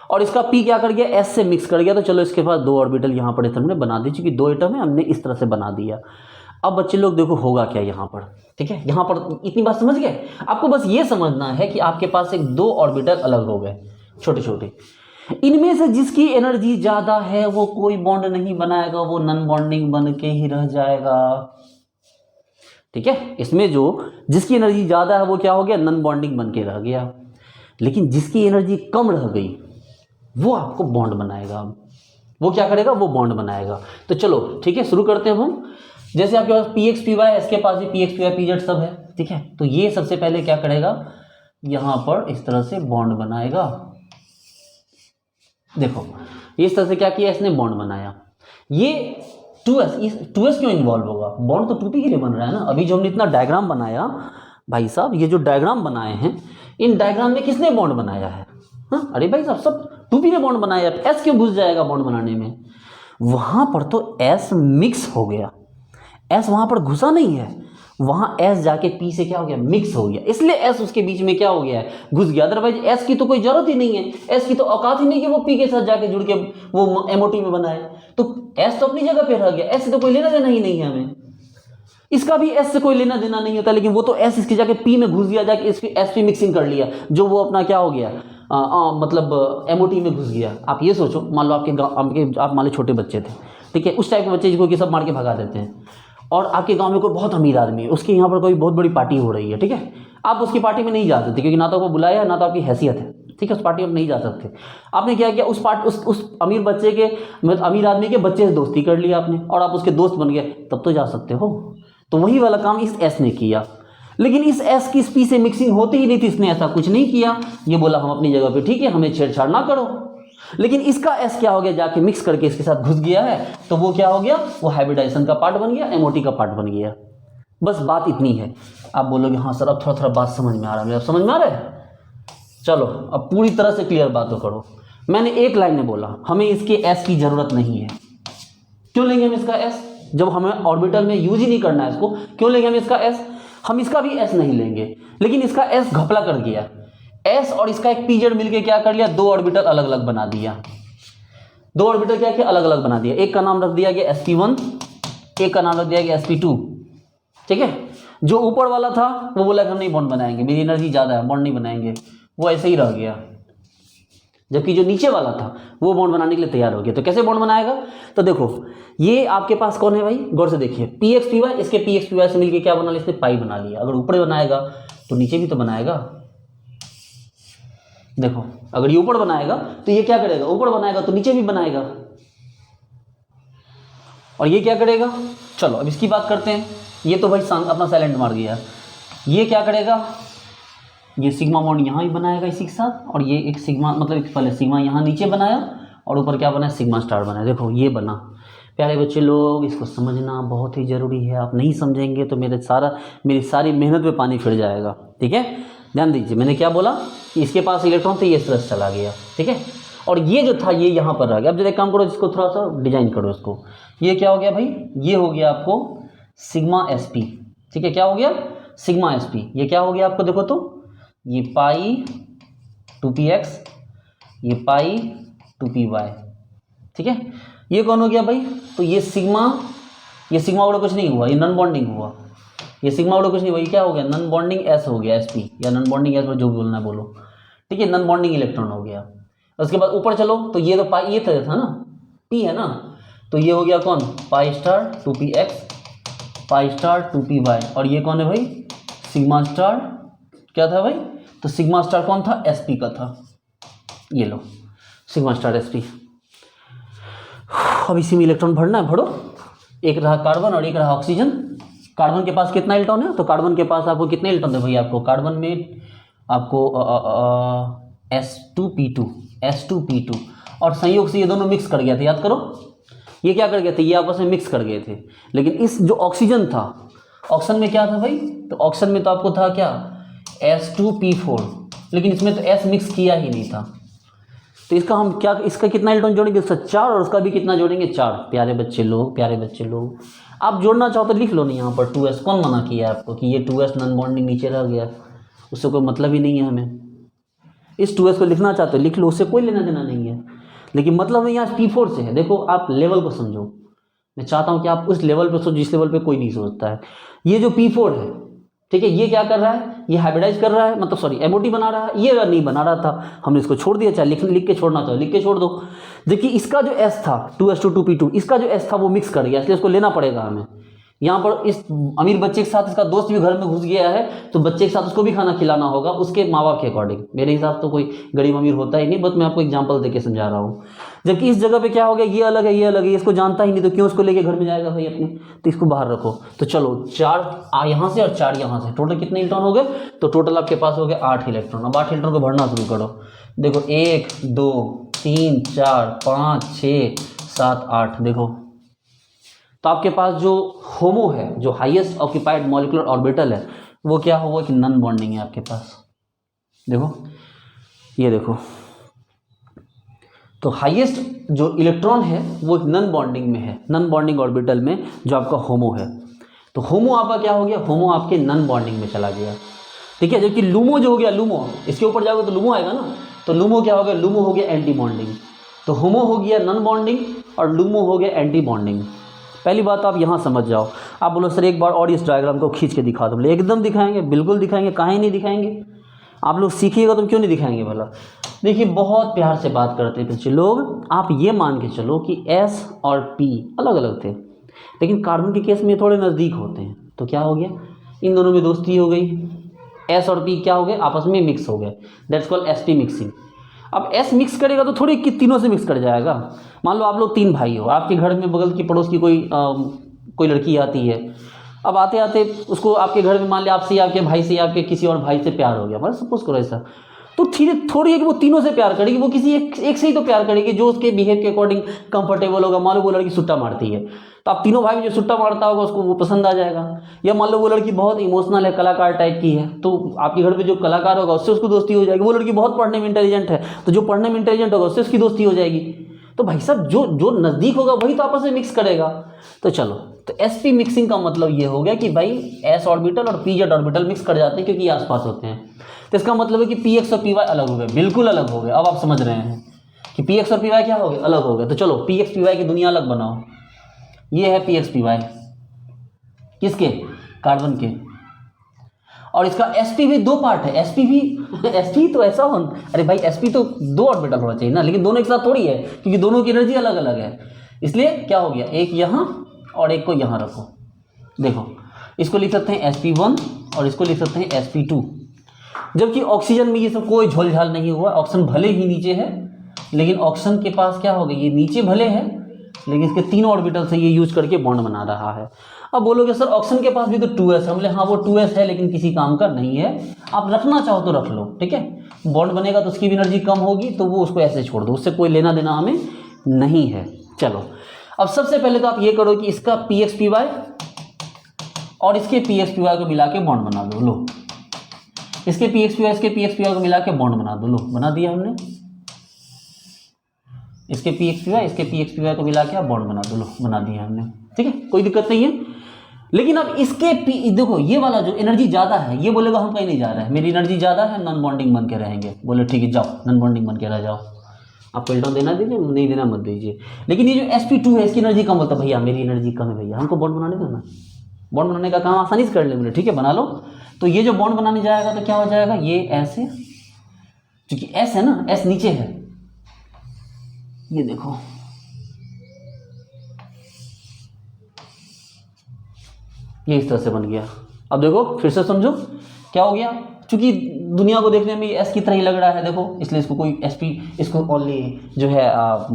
और इसका p क्या कर गया, s से मिक्स कर गया। तो चलो इसके पास 2 ऑर्बिटल यहाँ पर हमने बना दी, चूंकि 2 एटम है हमने इस तरह से बना दिया। अब बच्चे लोग देखो होगा क्या यहाँ पर, ठीक है, यहाँ पर इतनी बात समझ गए। आपको बस ये समझना है कि आपके पास एक 2 ऑर्बिटल अलग हो गए छोटे छोटे, इनमें से जिसकी एनर्जी ज़्यादा है वो कोई बॉन्ड नहीं बनाएगा, वो नॉन बॉन्डिंग बन के ही रह जाएगा, ठीक है। इसमें जो जिसकी एनर्जी ज़्यादा है वो क्या हो गया, नॉन बॉन्डिंग बन के रह गया। लेकिन जिसकी एनर्जी कम रह गई वो आपको बॉन्ड बनाएगा। वो क्या करेगा, वो बॉन्ड बनाएगा। तो चलो ठीक है, शुरू करते हैं हम। जैसे आपके पास px py, इसके पास भी px py pz सब है, ठीक है। तो ये सबसे पहले क्या करेगा, यहाँ पर इस तरह से बॉन्ड बनाएगा। देखो इस तरह से क्या किया इसने, बॉन्ड बनाया। ये 2s क्यों इन्वॉल्व होगा, बॉन्ड तो 2p के लिए बन रहा है ना। अभी जो हमने इतना डायग्राम बनाया भाई साहब, ये जो डायग्राम बनाए हैं, इन डायग्राम में किसने बॉन्ड बनाया है, हाँ अरे भाई साहब सब 2p ने बॉन्ड बनाया। s क्यों घुस जाएगा बॉन्ड बनाने में, वहां पर तो s मिक्स हो गया, s वहां पर घुसा नहीं है, वहां s जाके p से क्या हो गया, मिक्स हो गया, इसलिए s उसके बीच में क्या हो गया है, घुस गया। अदरवाइज s की तो कोई जरूरत ही नहीं है, s की तो औकात ही नहीं कि वो p के साथ जाके जुड़ के वो MOT में बनाए। तो s तो अपनी जगह पे रह गया, s से तो कोई लेना देना ही नहीं है हमें, इसका भी s से कोई लेना देना नहीं होता। लेकिन वो तो s इसके जाके p में घुस गया, जाके इसकी sp मिक्सिंग कर लिया, जो वो अपना क्या हो गया, मतलब MOT में घुस गया। आप ये सोचो, मान लो आप मान लो छोटे बच्चे थे, ठीक है, उस टाइप के बच्चे जिसको कि सब मार के भगा देते हैं, और आपके गांव में कोई बहुत अमीर आदमी है, उसके यहाँ पर कोई बहुत बड़ी पार्टी हो रही है, ठीक है, आप उसकी पार्टी में नहीं जा सकते क्योंकि ना तो वो बुलाया ना तो आपकी हैसियत है, ठीक है, उस पार्टी में नहीं जा सकते। आपने क्या किया, उस अमीर बच्चे के, मतलब अमीर आदमी के बच्चे से दोस्ती कर लिया आपने और आप उसके दोस्त बन गए, तब तो जा सकते हो। तो वही वाला काम इस s ने किया। लेकिन इस s की p से मिक्सिंग होती ही नहीं थी, इसने ऐसा कुछ नहीं किया, ये बोला हम अपनी जगह पे ठीक है, हमें छेड़छाड़ ना करो। लेकिन इसका s क्या हो गया, जाके मिक्स करके इसके साथ घुस गया है, तो वो क्या हो गया, वो हाइब्रिडाइजेशन का पार्ट बन गया, MOT का पार्ट बन गया। बस बात इतनी है। आप बोलोगे हाँ सर अब थोड़ा थोड़ा बात समझ में आ रहा है, अब समझ में आ रहा है। चलो अब पूरी तरह से क्लियर बात तो करो। मैंने एक लाइन में बोला हमें इसके s की जरूरत नहीं है। क्यों लेंगे हम इसका s, जब हमें ऑर्बिटल में यूज ही नहीं करना है इसको, क्यों लेंगे हम इसका s, हम इसका भी s नहीं लेंगे। लेकिन इसका s घपला कर दिया, s और इसका एक pz मिलके क्या कर लिया, 2 ऑर्बिटल अलग अलग बना दिया। 2 ऑर्बिटल क्या किया, अलग अलग बना दिया। एक का नाम रख दिया गया sp1, एक का नाम रख दिया गया sp2, ठीक है। जो ऊपर वाला था वो बोला कि हम नहीं बॉन्ड बनाएंगे, मेरी एनर्जी ज़्यादा है, बॉन्ड नहीं बनाएंगे, वो ऐसे ही रह गया। जबकि जो नीचे वाला था वो बॉन्ड बनाने के लिए तैयार हो गया। तो कैसे बॉन्ड बनाएगा, तो देखो ये आपके पास कौन है भाई, गौर से देखिए, px py, इसके px py से मिलके क्या बना लिया, इसने पाई बना लिया। अगर ऊपर बनाएगा तो नीचे भी तो बनाएगा। देखो अगर ये ऊपर बनाएगा तो ये क्या करेगा, ऊपर बनाएगा तो नीचे भी बनाएगा। और ये क्या करेगा, चलो अब इसकी बात करते हैं। ये तो भाई अपना साइलेंट मार गया, ये क्या करेगा, ये सिग्मा बॉन्ड यहाँ ही बनाएगा इसी के साथ, और ये एक सिग्मा मतलब पहले सिग्मा यहाँ नीचे बनाया और ऊपर क्या बनाया, सिग्मा स्टार बनाया। देखो ये बना। प्यारे बच्चे लोग, इसको समझना बहुत ही ज़रूरी है। आप नहीं समझेंगे तो मेरी सारी मेहनत पे पानी फिर जाएगा। ठीक है, ध्यान दीजिए। मैंने क्या बोला कि इसके पास इलेक्ट्रॉन था, ये इस तरह से चला गया। ठीक है, और ये जो था ये यहाँ पर रह गया। अब जरा एक काम करो, इसको थोड़ा सा डिजाइन करो इसको। ये क्या हो गया भाई, ये हो गया आपको सिग्मा sp। ठीक है, क्या हो गया, सिग्मा sp। ये क्या हो गया आपको, देखो तो ये पाई 2px, ये पाई 2py। ठीक है, ये कौन हो गया भाई, तो ये सिग्मा वाला कुछ नहीं हुआ, ये नॉन बॉन्डिंग हुआ। ये सिग्मा वाला कुछ नहीं हुआ, ये क्या हो गया, नॉन बॉन्डिंग s हो गया, sp या नॉन बॉन्डिंग s, जो भी बोलना है बोलो। ठीक है, नॉन बॉन्डिंग इलेक्ट्रॉन हो गया। उसके बाद ऊपर चलो, तो ये तो पाई ये था ना, p है ना, तो ये हो गया कौन, pi star 2px, pi star 2py। और ये कौन है भाई, सिग्मा स्टार क्या था भाई, तो सिग्मा स्टार कौन था, sp का था। ये लो सिग्मा स्टार sp। अब इसी में इलेक्ट्रॉन भरना है, भरो। एक रहा कार्बन और एक रहा ऑक्सीजन। कार्बन के पास कितना इलेक्ट्रॉन है, तो कार्बन के पास आपको कितने इलेक्ट्रॉन है भाई, आपको कार्बन में आपको S2P2 और संयोग से ये दोनों मिक्स कर गया थे। याद करो, ये क्या कर गए थे, ये आपस में मिक्स कर गए थे। लेकिन इस जो ऑक्सीजन था, ऑक्सीजन में क्या था भाई, तो ऑक्सीजन में तो आपको था क्या, S2P4, लेकिन इसमें तो S मिक्स किया ही नहीं था। तो इसका हम क्या, इसका कितना इलेक्ट्रॉन जोड़ेंगे, इसका 4, और उसका भी कितना जोड़ेंगे, 4। प्यारे बच्चे लोग, आप जोड़ना चाहो तो लिख लो नहीं यहाँ पर 2s। कौन मना किया आपको कि ये 2s नॉन बॉन्डिंग नीचे रह गया, उससे कोई मतलब ही नहीं है हमें। इस 2s को लिखना चाहते हो लिख लो, उससे कोई लेना देना नहीं है, लेकिन मतलब में यहाँ P4 से है। देखो आप लेवल को समझो, मैं चाहता हूँ कि आप उस लेवल पर सोचो जिस लेवल पे कोई नहीं सोचता है। ये जो P4 है, ठीक है, ये क्या कर रहा है, ये हाइब्रिडाइज कर रहा है, मतलब सॉरी MOT बना रहा है। ये अगर नहीं बना रहा था, हमने इसको छोड़ दिया। चाहे लिख के छोड़ना चाहो लिख के छोड़ दो। देखिए इसका जो S था 2s2 इसका जो S था वो मिक्स कर गया, इसलिए इसको लेना पड़ेगा हमें। यहाँ पर इस अमीर बच्चे के साथ इसका दोस्त भी घर में घुस गया है, तो बच्चे के साथ उसको भी खाना खिलाना होगा उसके माँ बाप के अकॉर्डिंग। मेरे हिसाब तो कोई गरीब अमीर होता ही नहीं, बस मैं आपको एग्जांपल देके समझा रहा हूँ। जबकि इस जगह पे क्या हो गया, ये अलग है ये अलग है, इसको जानता ही नहीं, तो क्यों उसको लेके घर में जाएगा भाई अपने, तो इसको बाहर रखो। तो चलो 4 यहाँ से और 4 यहाँ से, टोटल कितने इलेक्ट्रॉन हो गए, तो टोटल आपके पास हो गए 8 इलेक्ट्रॉन। अब 8 इलेक्ट्रॉन को भरना शुरू करो। देखो 1 2 3 4 5 6 7 8। देखो तो आपके पास जो होमो है, जो हाईएस्ट ऑक्यूपाइड मॉलिक्यूलर ऑर्बिटल है, वो क्या होगा कि नॉन बॉन्डिंग है आपके पास। देखो ये देखो, तो हाईएस्ट जो इलेक्ट्रॉन है वो नॉन बॉन्डिंग में है, नॉन बॉन्डिंग ऑर्बिटल में जो आपका होमो है। तो होमो आपका क्या हो गया, होमो आपके नॉन बॉन्डिंग में चला गया। ठीक है, जबकि लूमो जो हो गया, लूमो इसके ऊपर जाओगे तो लूमो आएगा ना, तो लूमो क्या हो गया, लूमो हो गया एंटी बॉन्डिंग। तो होमो हो गया नॉन बॉन्डिंग और लूमो हो गया एंटी बॉन्डिंग। पहली बात आप यहाँ समझ जाओ। आप बोलो सर एक बार और इस डायग्राम को खींच के दिखा दो, बोले एकदम दिखाएंगे, बिल्कुल दिखाएंगे, काहे नहीं दिखाएंगे। आप लोग सीखिएगा तो क्यों नहीं दिखाएंगे भला। देखिए बहुत प्यार से बात करते हैं बच्चे लोग। आप ये मान के चलो कि S और P अलग अलग थे, लेकिन कार्बन के केस में थोड़े नज़दीक होते हैं। तो क्या हो गया, इन दोनों में दोस्ती हो गई, S और P क्या हो गए, आपस में मिक्स हो गए, दैट्स कॉल्ड sp मिक्सिंग। अब S मिक्स करेगा तो थोड़ी कि तीनों से मिक्स कर जाएगा। मान लो आप लोग 3 भाई हो, आपके घर में बगल की पड़ोस की कोई लड़की आती है। अब आते आते उसको आपके घर में मान लिया आपसे, आपके भाई से, आपके किसी और भाई से प्यार हो गया, मतलब सपोज करो ऐसा, तो थोड़ी है कि वो तीनों से प्यार करेगी, वो किसी एक से ही तो प्यार करेगी जो उसके बिहेव के अकॉर्डिंग कंफर्टेबल होगा। मान लो वो लड़की सुट्टा मारती है, तो आप तीनों भाई में जो सुट्टा मारता होगा उसको वो पसंद आ जाएगा। या मान लो वो लड़की बहुत इमोशनल है, कलाकार टाइप की है, तो आपके घर में जो कलाकार होगा उससे उसको दोस्ती हो जाएगी। वो लड़की बहुत पढ़ने में इंटेलिजेंट है, तो जो पढ़ने में इंटेलिजेंट होगा उससे उसकी दोस्ती हो जाएगी। तो भाई साहब जो नज़दीक होगा वही तो आपस में मिक्स करेगा। तो चलो, तो sp मिक्सिंग का मतलब ये हो गया कि भाई s ऑर्बिटल और pz ऑर्बिटल मिक्स कर जाते हैं क्योंकि ये आसपास होते हैं। तो इसका मतलब है कि px और py अलग हो गए, बिल्कुल अलग हो गए। अब आप समझ रहे हैं कि px और py क्या हो गए, अलग हो गए। तो चलो px py की दुनिया अलग बनाओ। ये है px py, किसके, कार्बन के। और इसका sp भी 2 पार्ट है। sp तो ऐसा हो, अरे भाई sp तो 2 ऑर्बिटल होना चाहिए ना, लेकिन दोनों एक साथ थोड़ी है क्योंकि दोनों की एनर्जी अलग अलग है। इसलिए क्या हो गया, एक यहाँ और एक को यहाँ रखो। देखो इसको लिख सकते हैं sp1 और इसको लिख सकते हैं sp2। जबकि ऑक्सीजन में ये सब कोई झोलझाल नहीं हुआ। ऑक्सीजन भले ही नीचे है, लेकिन ऑक्सीजन के पास क्या हो गया, ये नीचे भले है लेकिन इसके 3 ऑर्बिटल से ये यूज करके बॉन्ड बना रहा है। अब बोलोगे सर ऑक्सीजन के पास भी तो 2s है, बोले हाँ वो 2s है लेकिन किसी काम का नहीं है, आप रखना चाहो तो रख लो, ठीक है। बॉन्ड बनेगा तो उसकी भी एनर्जी कम होगी, तो वो उसको ऐसे छोड़ दो, उससे कोई लेना देना हमें नहीं है। चलो अब सबसे पहले तो आप ये करो कि इसका px py और इसके px py को मिला के बॉन्ड बना दो। लो इसके px py इसके px py को मिला के बॉन्ड बना दो। लो बना दिया हमने, इसके px py इसके px py को मिला के आप बॉन्ड बना दो। लो बना दिया हमने, ठीक है, कोई दिक्कत नहीं है। लेकिन अब इसके देखो ये वाला जो एनर्जी ज़्यादा है ये बोलेगा हम कहीं नहीं जा रहा है, मेरी एनर्जी ज़्यादा है, नॉन बॉन्डिंग बन के रहेंगे। बोले ठीक है जाओ नॉन बॉन्डिंग बन के रह जाओ, आपको इलेक्ट्रॉन देना दीजिए, नहीं देना मत दीजिए। लेकिन ये जो sp2 है इसकी एनर्जी कम, बोलता भैया मेरी एनर्जी कम है भैया, हमको बॉन्ड बनाने दो ना, बॉन्ड बनाने का काम आसानी से कर ले। बोले ठीक है बना लो। तो ये जो बॉन्ड बनाने जाएगा तो क्या हो जाएगा, ये ऐसे, क्योंकि s है ना, s नीचे है, ये देखो ये इस तरह से बन गया। अब देखो फिर से समझो क्या हो गया, क्योंकि दुनिया को देखने में एस की तरह ही लग रहा है देखो, इसलिए इसको कोई sp इसको ओनली जो है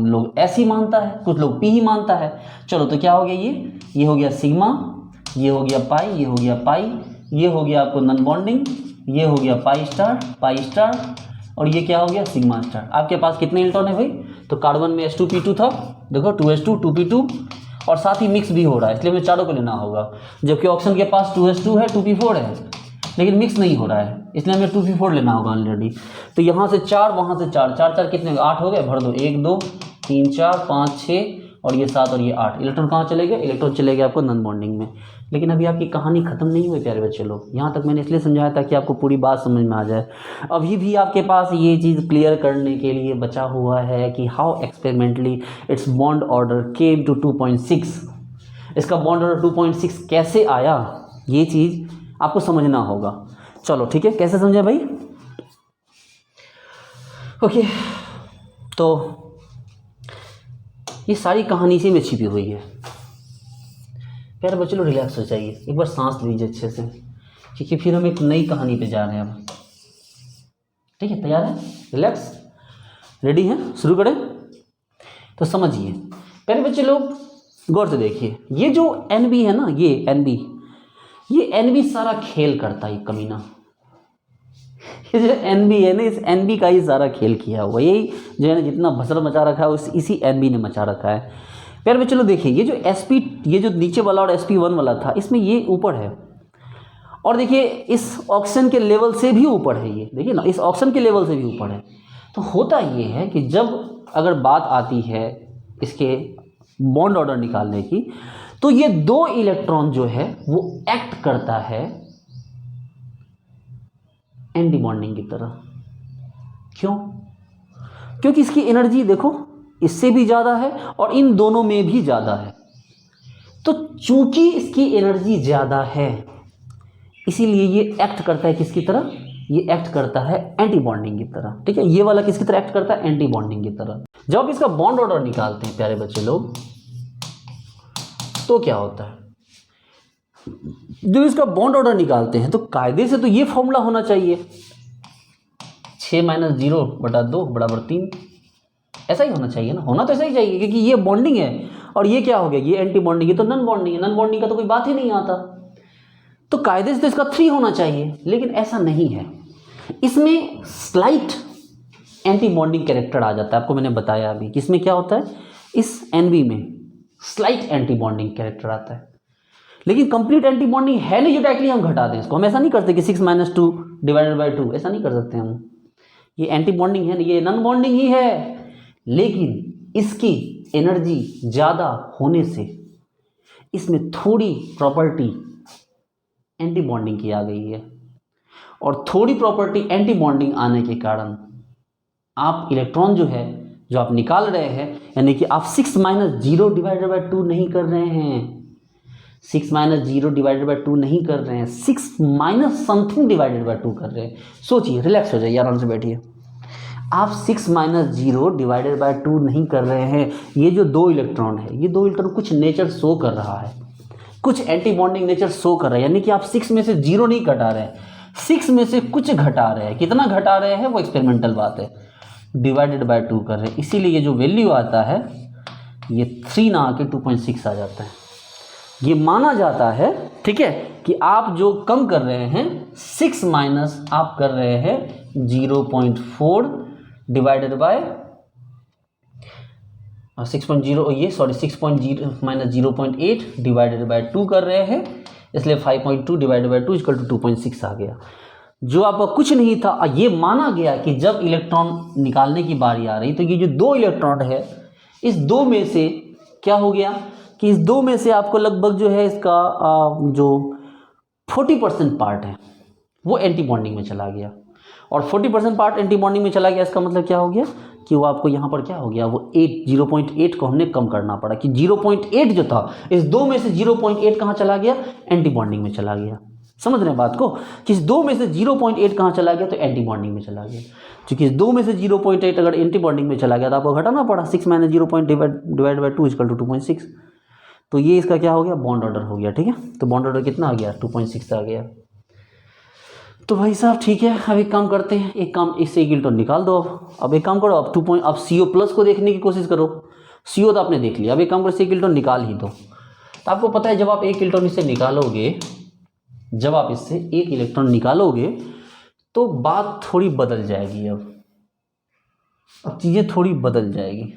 लोग s ही मानता है, कुछ लोग p ही मानता है। चलो तो क्या हो गया, ये हो गया सिग्मा, ये हो गया पाई, ये हो गया पाई, ये हो गया आपको नॉन बॉन्डिंग, ये हो गया पाई स्टार, और ये क्या हो गया सिग्मा स्टार। आपके पास कितने इलेक्ट्रॉन है भाई, तो कार्बन में H2P2 था, देखो 2s2 2p2 और साथ ही मिक्स भी हो रहा है, इसलिए हमें चारों को लेना होगा। जबकि ऑक्सीजन के पास 2s2 है 2p4 है, लेकिन मिक्स नहीं हो रहा है, इसलिए हमें 2p4 लेना होगा ऑलरेडी। तो यहाँ से 4 वहाँ से 4 4 4 कितने 8 हो गए, भर दो 1 2 3 4 5 6 और ये 7 और ये 8। इलेक्ट्रॉन कहाँ चले गए, इलेक्ट्रॉन चले गए आपको नॉन बॉन्डिंग में। लेकिन अभी आपकी कहानी खत्म नहीं हुई प्यारे बच्चे लोग, यहाँ तक मैंने इसलिए समझाया था कि आपको पूरी बात समझ में आ जाए। अभी भी आपके पास ये चीज़ क्लियर करने के लिए बचा हुआ है कि how experimentally its bond order came to 2.6, इसका बॉन्ड ऑर्डर 2.6 कैसे आया, ये चीज़ आपको समझना होगा। चलो ठीक है, कैसे समझे भाई, ओके। तो ये सारी कहानी इसी में छिपी हुई है। प्यारे बच्चे लोग रिलैक्स हो जाइए, एक बार सांस लीजिए अच्छे से, क्योंकि फिर हम एक नई कहानी पे जा रहे हैं अब, ठीक है, तैयार है, रिलैक्स, रेडी हैं, शुरू करें। तो समझिए प्यारे बच्चे लोग, गौर से देखिए, ये जो NB है ना, ये NB सारा खेल करता है कमीना, ये जो NB है ना, इस NB का ही सारा खेल किया हुआ, यही जो है ना जितना भसड़ मचा रखा है इसी NB ने मचा रखा है। प्यारे बच्चे लोग देखिए, ये जो sp, ये जो नीचे वाला और sp1 वाला था, इसमें ये ऊपर है, और देखिए इस ऑक्सीजन के लेवल से भी ऊपर है, ये देखिए ना, इस ऑक्सीजन के लेवल से भी ऊपर है। तो होता ये है कि जब अगर बात आती है इसके बॉन्ड ऑर्डर निकालने की, तो ये 2 इलेक्ट्रॉन जो है वो एक्ट करता है एंटी बॉन्डिंग की तरह। क्यों, क्योंकि इसकी एनर्जी देखो इससे भी ज़्यादा है और इन दोनों में भी ज़्यादा है। तो चूंकि इसकी एनर्जी ज़्यादा है, इसीलिए ये एक्ट करता है किसकी तरह, ये एक्ट करता है एंटी बॉन्डिंग की तरह, ठीक है। ये वाला किसकी तरह एक्ट करता है, एंटी बॉन्डिंग की तरह। जब इसका बॉन्ड ऑर्डर निकालते हैं प्यारे बच्चे लोग, तो क्या होता है, जब इसका बॉन्ड ऑर्डर निकालते हैं तो कायदे से तो ये फॉर्मूला होना चाहिए, 6 - 0/2 = 3, ऐसा ही होना चाहिए ना, होना तो ऐसा ही चाहिए, क्योंकि ये बॉन्डिंग है और ये क्या हो गया, ये एंटी बॉन्डिंग, ये तो नॉन बॉन्डिंग है, नॉन बॉन्डिंग का तो कोई बात ही नहीं आता, तो कायदे से तो इसका 3 होना चाहिए। लेकिन ऐसा नहीं है, इसमें स्लाइट एंटी बॉन्डिंग कैरेक्टर आ जाता है। आपको मैंने बताया अभी कि इसमें क्या होता है, इस NB में स्लाइट एंटी बॉन्डिंग कैरेक्टर आता है, लेकिन कंप्लीट एंटी बॉन्डिंग है नहीं जो डायरेक्टली हम घटा दें इसको। हम ऐसा नहीं करते कि 6 - 2/2, ऐसा नहीं कर सकते हम, ये एंटी बॉन्डिंग है, ये नॉन बॉन्डिंग ही है, लेकिन इसकी एनर्जी ज़्यादा होने से इसमें थोड़ी प्रॉपर्टी एंटी बॉन्डिंग की आ गई है, और थोड़ी प्रॉपर्टी एंटी बॉन्डिंग आने के कारण आप इलेक्ट्रॉन जो है जो आप निकाल रहे हैं, यानी कि आप 6 - 0/2 नहीं कर रहे हैं, 6 - 0/2 नहीं कर रहे हैं, 6 - something/2 कर रहे हैं। सोचिए, रिलैक्स हो जाइए, आराम से बैठिए, आप 6 - 0/2 नहीं कर रहे हैं। ये जो 2 इलेक्ट्रॉन है, ये 2 इलेक्ट्रॉन कुछ नेचर शो कर रहा है, कुछ एंटी बॉन्डिंग नेचर शो कर रहा है, यानी कि आप 6 में से 0 नहीं घटा रहे हैं, 6 में से कुछ घटा रहे हैं। कितना घटा रहे हैं वो एक्सपेरिमेंटल बात है, /2 कर रहे हैं, इसीलिए ये जो वैल्यू आता है ये 3 ना आके 2.6 आ जाता है। ये माना जाता है, ठीक है, कि आप जो कम कर रहे हैं 6 माइनस आप कर रहे हैं 0.4 डिवाइडेड बाय 6.0 ये सॉरी 6.0 माइनस 0.8 डिवाइडेड बाय 2 कर रहे हैं, इसलिए 5.2 डिवाइडेड बाय 2 इक्वल टू 2.6 आ गया। जो आपका कुछ नहीं था, ये माना गया कि जब इलेक्ट्रॉन निकालने की बारी आ रही तो ये जो 2 इलेक्ट्रॉन है इस 2 में से क्या हो गया कि इस 2 में से आपको लगभग जो है इसका जो 40% पार्ट है वो एंटी बॉन्डिंग में चला गया, और 40% पार्ट एंटी बॉन्डिंग में चला गया। इसका मतलब क्या हो गया कि वो आपको यहाँ पर क्या हो गया, वो 0.8 को हमने कम करना पड़ा कि 0.8 जो था इस 2 में से 0.8 कहाँ चला गया, एंटी बॉन्डिंग में चला गया। समझ रहे हैं बात को कि इस 2 में से 0.8 कहाँ चला गया, तो एंटी बॉन्डिंग में चला गया। क्योंकि इस 2 में से 0.8 अगर एंटी बॉन्डिंग में चला गया तो आपको घटाना पड़ा 6 minus 0 divide by 2 equal to 2.6। तो ये इसका क्या हो गया, बॉन्ड ऑर्डर हो गया। ठीक है, तो बॉन्ड ऑर्डर कितना आ गया, 2.6 आ गया। तो भाई साहब ठीक है, अब एक काम करते हैं, एक काम इससे एक इलेक्ट्रॉन निकाल दो। अब एक काम करो, अब अब CO प्लस को देखने की कोशिश करो। CO तो आपने देख लिया, अब एक काम करो इससे एक इलेक्ट्रॉन निकाल ही दो। तो आपको पता है जब आप एक इलेक्ट्रॉन इससे निकालोगे, जब आप इससे एक इलेक्ट्रॉन निकालोगे तो बात थोड़ी बदल जाएगी। अब चीज़ें थोड़ी बदल जाएगी।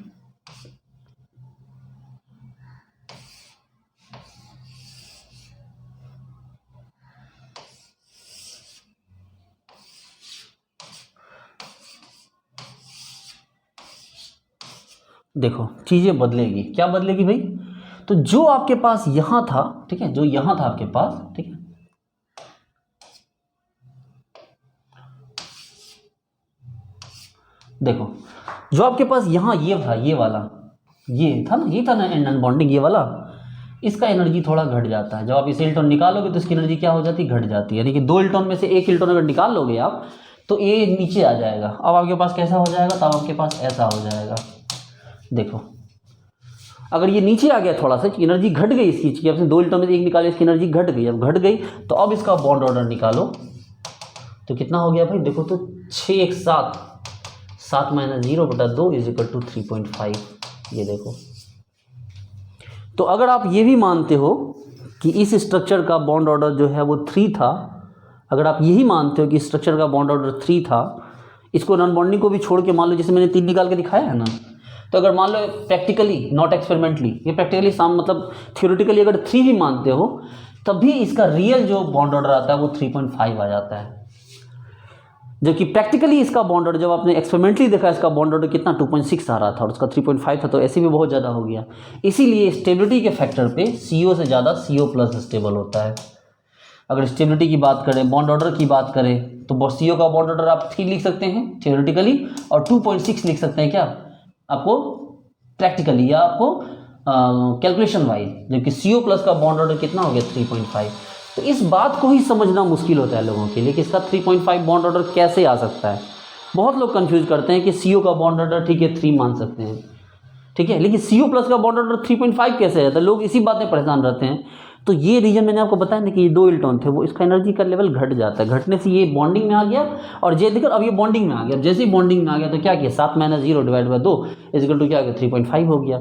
देखो चीज़ें बदलेगी, क्या बदलेगी भाई, तो जो आपके पास यहाँ था, ठीक है, जो यहाँ था आपके पास, ठीक है, देखो जो आपके पास यहाँ ये था, ये वाला ये था ना, ये था ना एंड अनबॉन्डिंग, ये वाला, इसका एनर्जी थोड़ा घट जाता है। जब आप इसे इलेक्ट्रॉन निकालोगे तो इसकी एनर्जी क्या हो जाती है, घट जाती है। यानी कि 2 इलेक्ट्रॉन में से एक इलेक्ट्रॉन अगर निकाल लोगे आप तो ये नीचे आ जाएगा। अब आपके पास कैसा हो जाएगा, तब आपके पास ऐसा हो जाएगा। देखो अगर ये नीचे आ गया थोड़ा सा, एनर्जी घट गई इसकी, कि आपने 2 इलेक्ट्रॉन में से एक निकाले, इसकी एनर्जी घट गई। अब घट गई तो अब इसका बॉन्ड ऑर्डर निकालो तो कितना हो गया भाई, देखो तो 6 1 7 7 माइनस 0/2 इज इक्वल टू 3.5। ये देखो, तो अगर आप ये भी मानते हो कि इस स्ट्रक्चर का बॉन्ड ऑर्डर जो है वो 3 था, अगर आप यही मानते हो कि स्ट्रक्चर का बॉन्ड ऑर्डर 3 था, इसको नॉन बॉन्डिंग को भी छोड़ के मान लो, जैसे मैंने 3 निकाल के दिखाया है ना, तो अगर मान लो प्रैक्टिकली नॉट एक्सपेरिमेंटली, ये प्रैक्टिकली मतलब थ्योरेटिकली अगर 3 भी मानते हो तब भी इसका रियल जो बॉन्ड ऑर्डर आता है वो 3.5 आ जाता है। जबकि प्रैक्टिकली इसका बॉन्ड ऑर्डर, जब आपने एक्सपेरिमेंटली देखा, इसका बॉन्ड ऑर्डर कितना 2.6 आ रहा था और उसका 3.5 था, तो ऐसे भी बहुत ज़्यादा हो गया। इसीलिए स्टेबिलिटी के फैक्टर पे CO से ज़्यादा CO प्लस स्टेबल होता है। अगर स्टेबिलिटी की बात करें, बॉन्ड ऑर्डर की बात करें, तो CO का बॉन्ड ऑर्डर आप 3 लिख सकते हैं थ्योरेटिकली और 2.6 लिख सकते हैं क्या आपको प्रैक्टिकली या आपको कैलकुलेशन वाइज। जबकि CO प्लस का बॉन्ड ऑर्डर कितना हो गया 3.5। तो इस बात को ही समझना मुश्किल होता है लोगों के लिए कि इसका 3.5 बॉन्ड ऑर्डर कैसे आ सकता है। बहुत लोग कंफ्यूज करते हैं कि CO का बॉन्ड ऑर्डर ठीक है 3 मान सकते हैं, ठीक है, लेकिन CO प्लस का बॉन्ड ऑर्डर 3.5 कैसे है, तो लोग इसी बात में परेशान रहते हैं। तो ये रीजन मैंने आपको बताया ना कि ये 2 इलेक्ट्रॉन थे, वो इसका एनर्जी का लेवल घट जाता है, घटने से ये बॉन्डिंग में आ गया, और जे देखो अब ये बॉन्डिंग में आ गया। जैसे ही बॉन्डिंग में आ गया तो क्या किया, 7 minus 0 divide by 2 is equal to क्या हो गया 3.5 हो गया।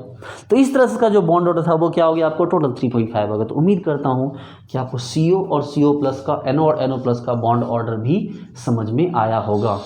तो इस तरह से का जो बॉन्ड ऑर्डर था वो क्या हो गया आपको, टोटल 3.5 हो गया। तो उम्मीद करता हूँ कि आपको CO और CO प्लस का NO और NO प्लस का बॉन्ड ऑर्डर भी समझ में आया होगा।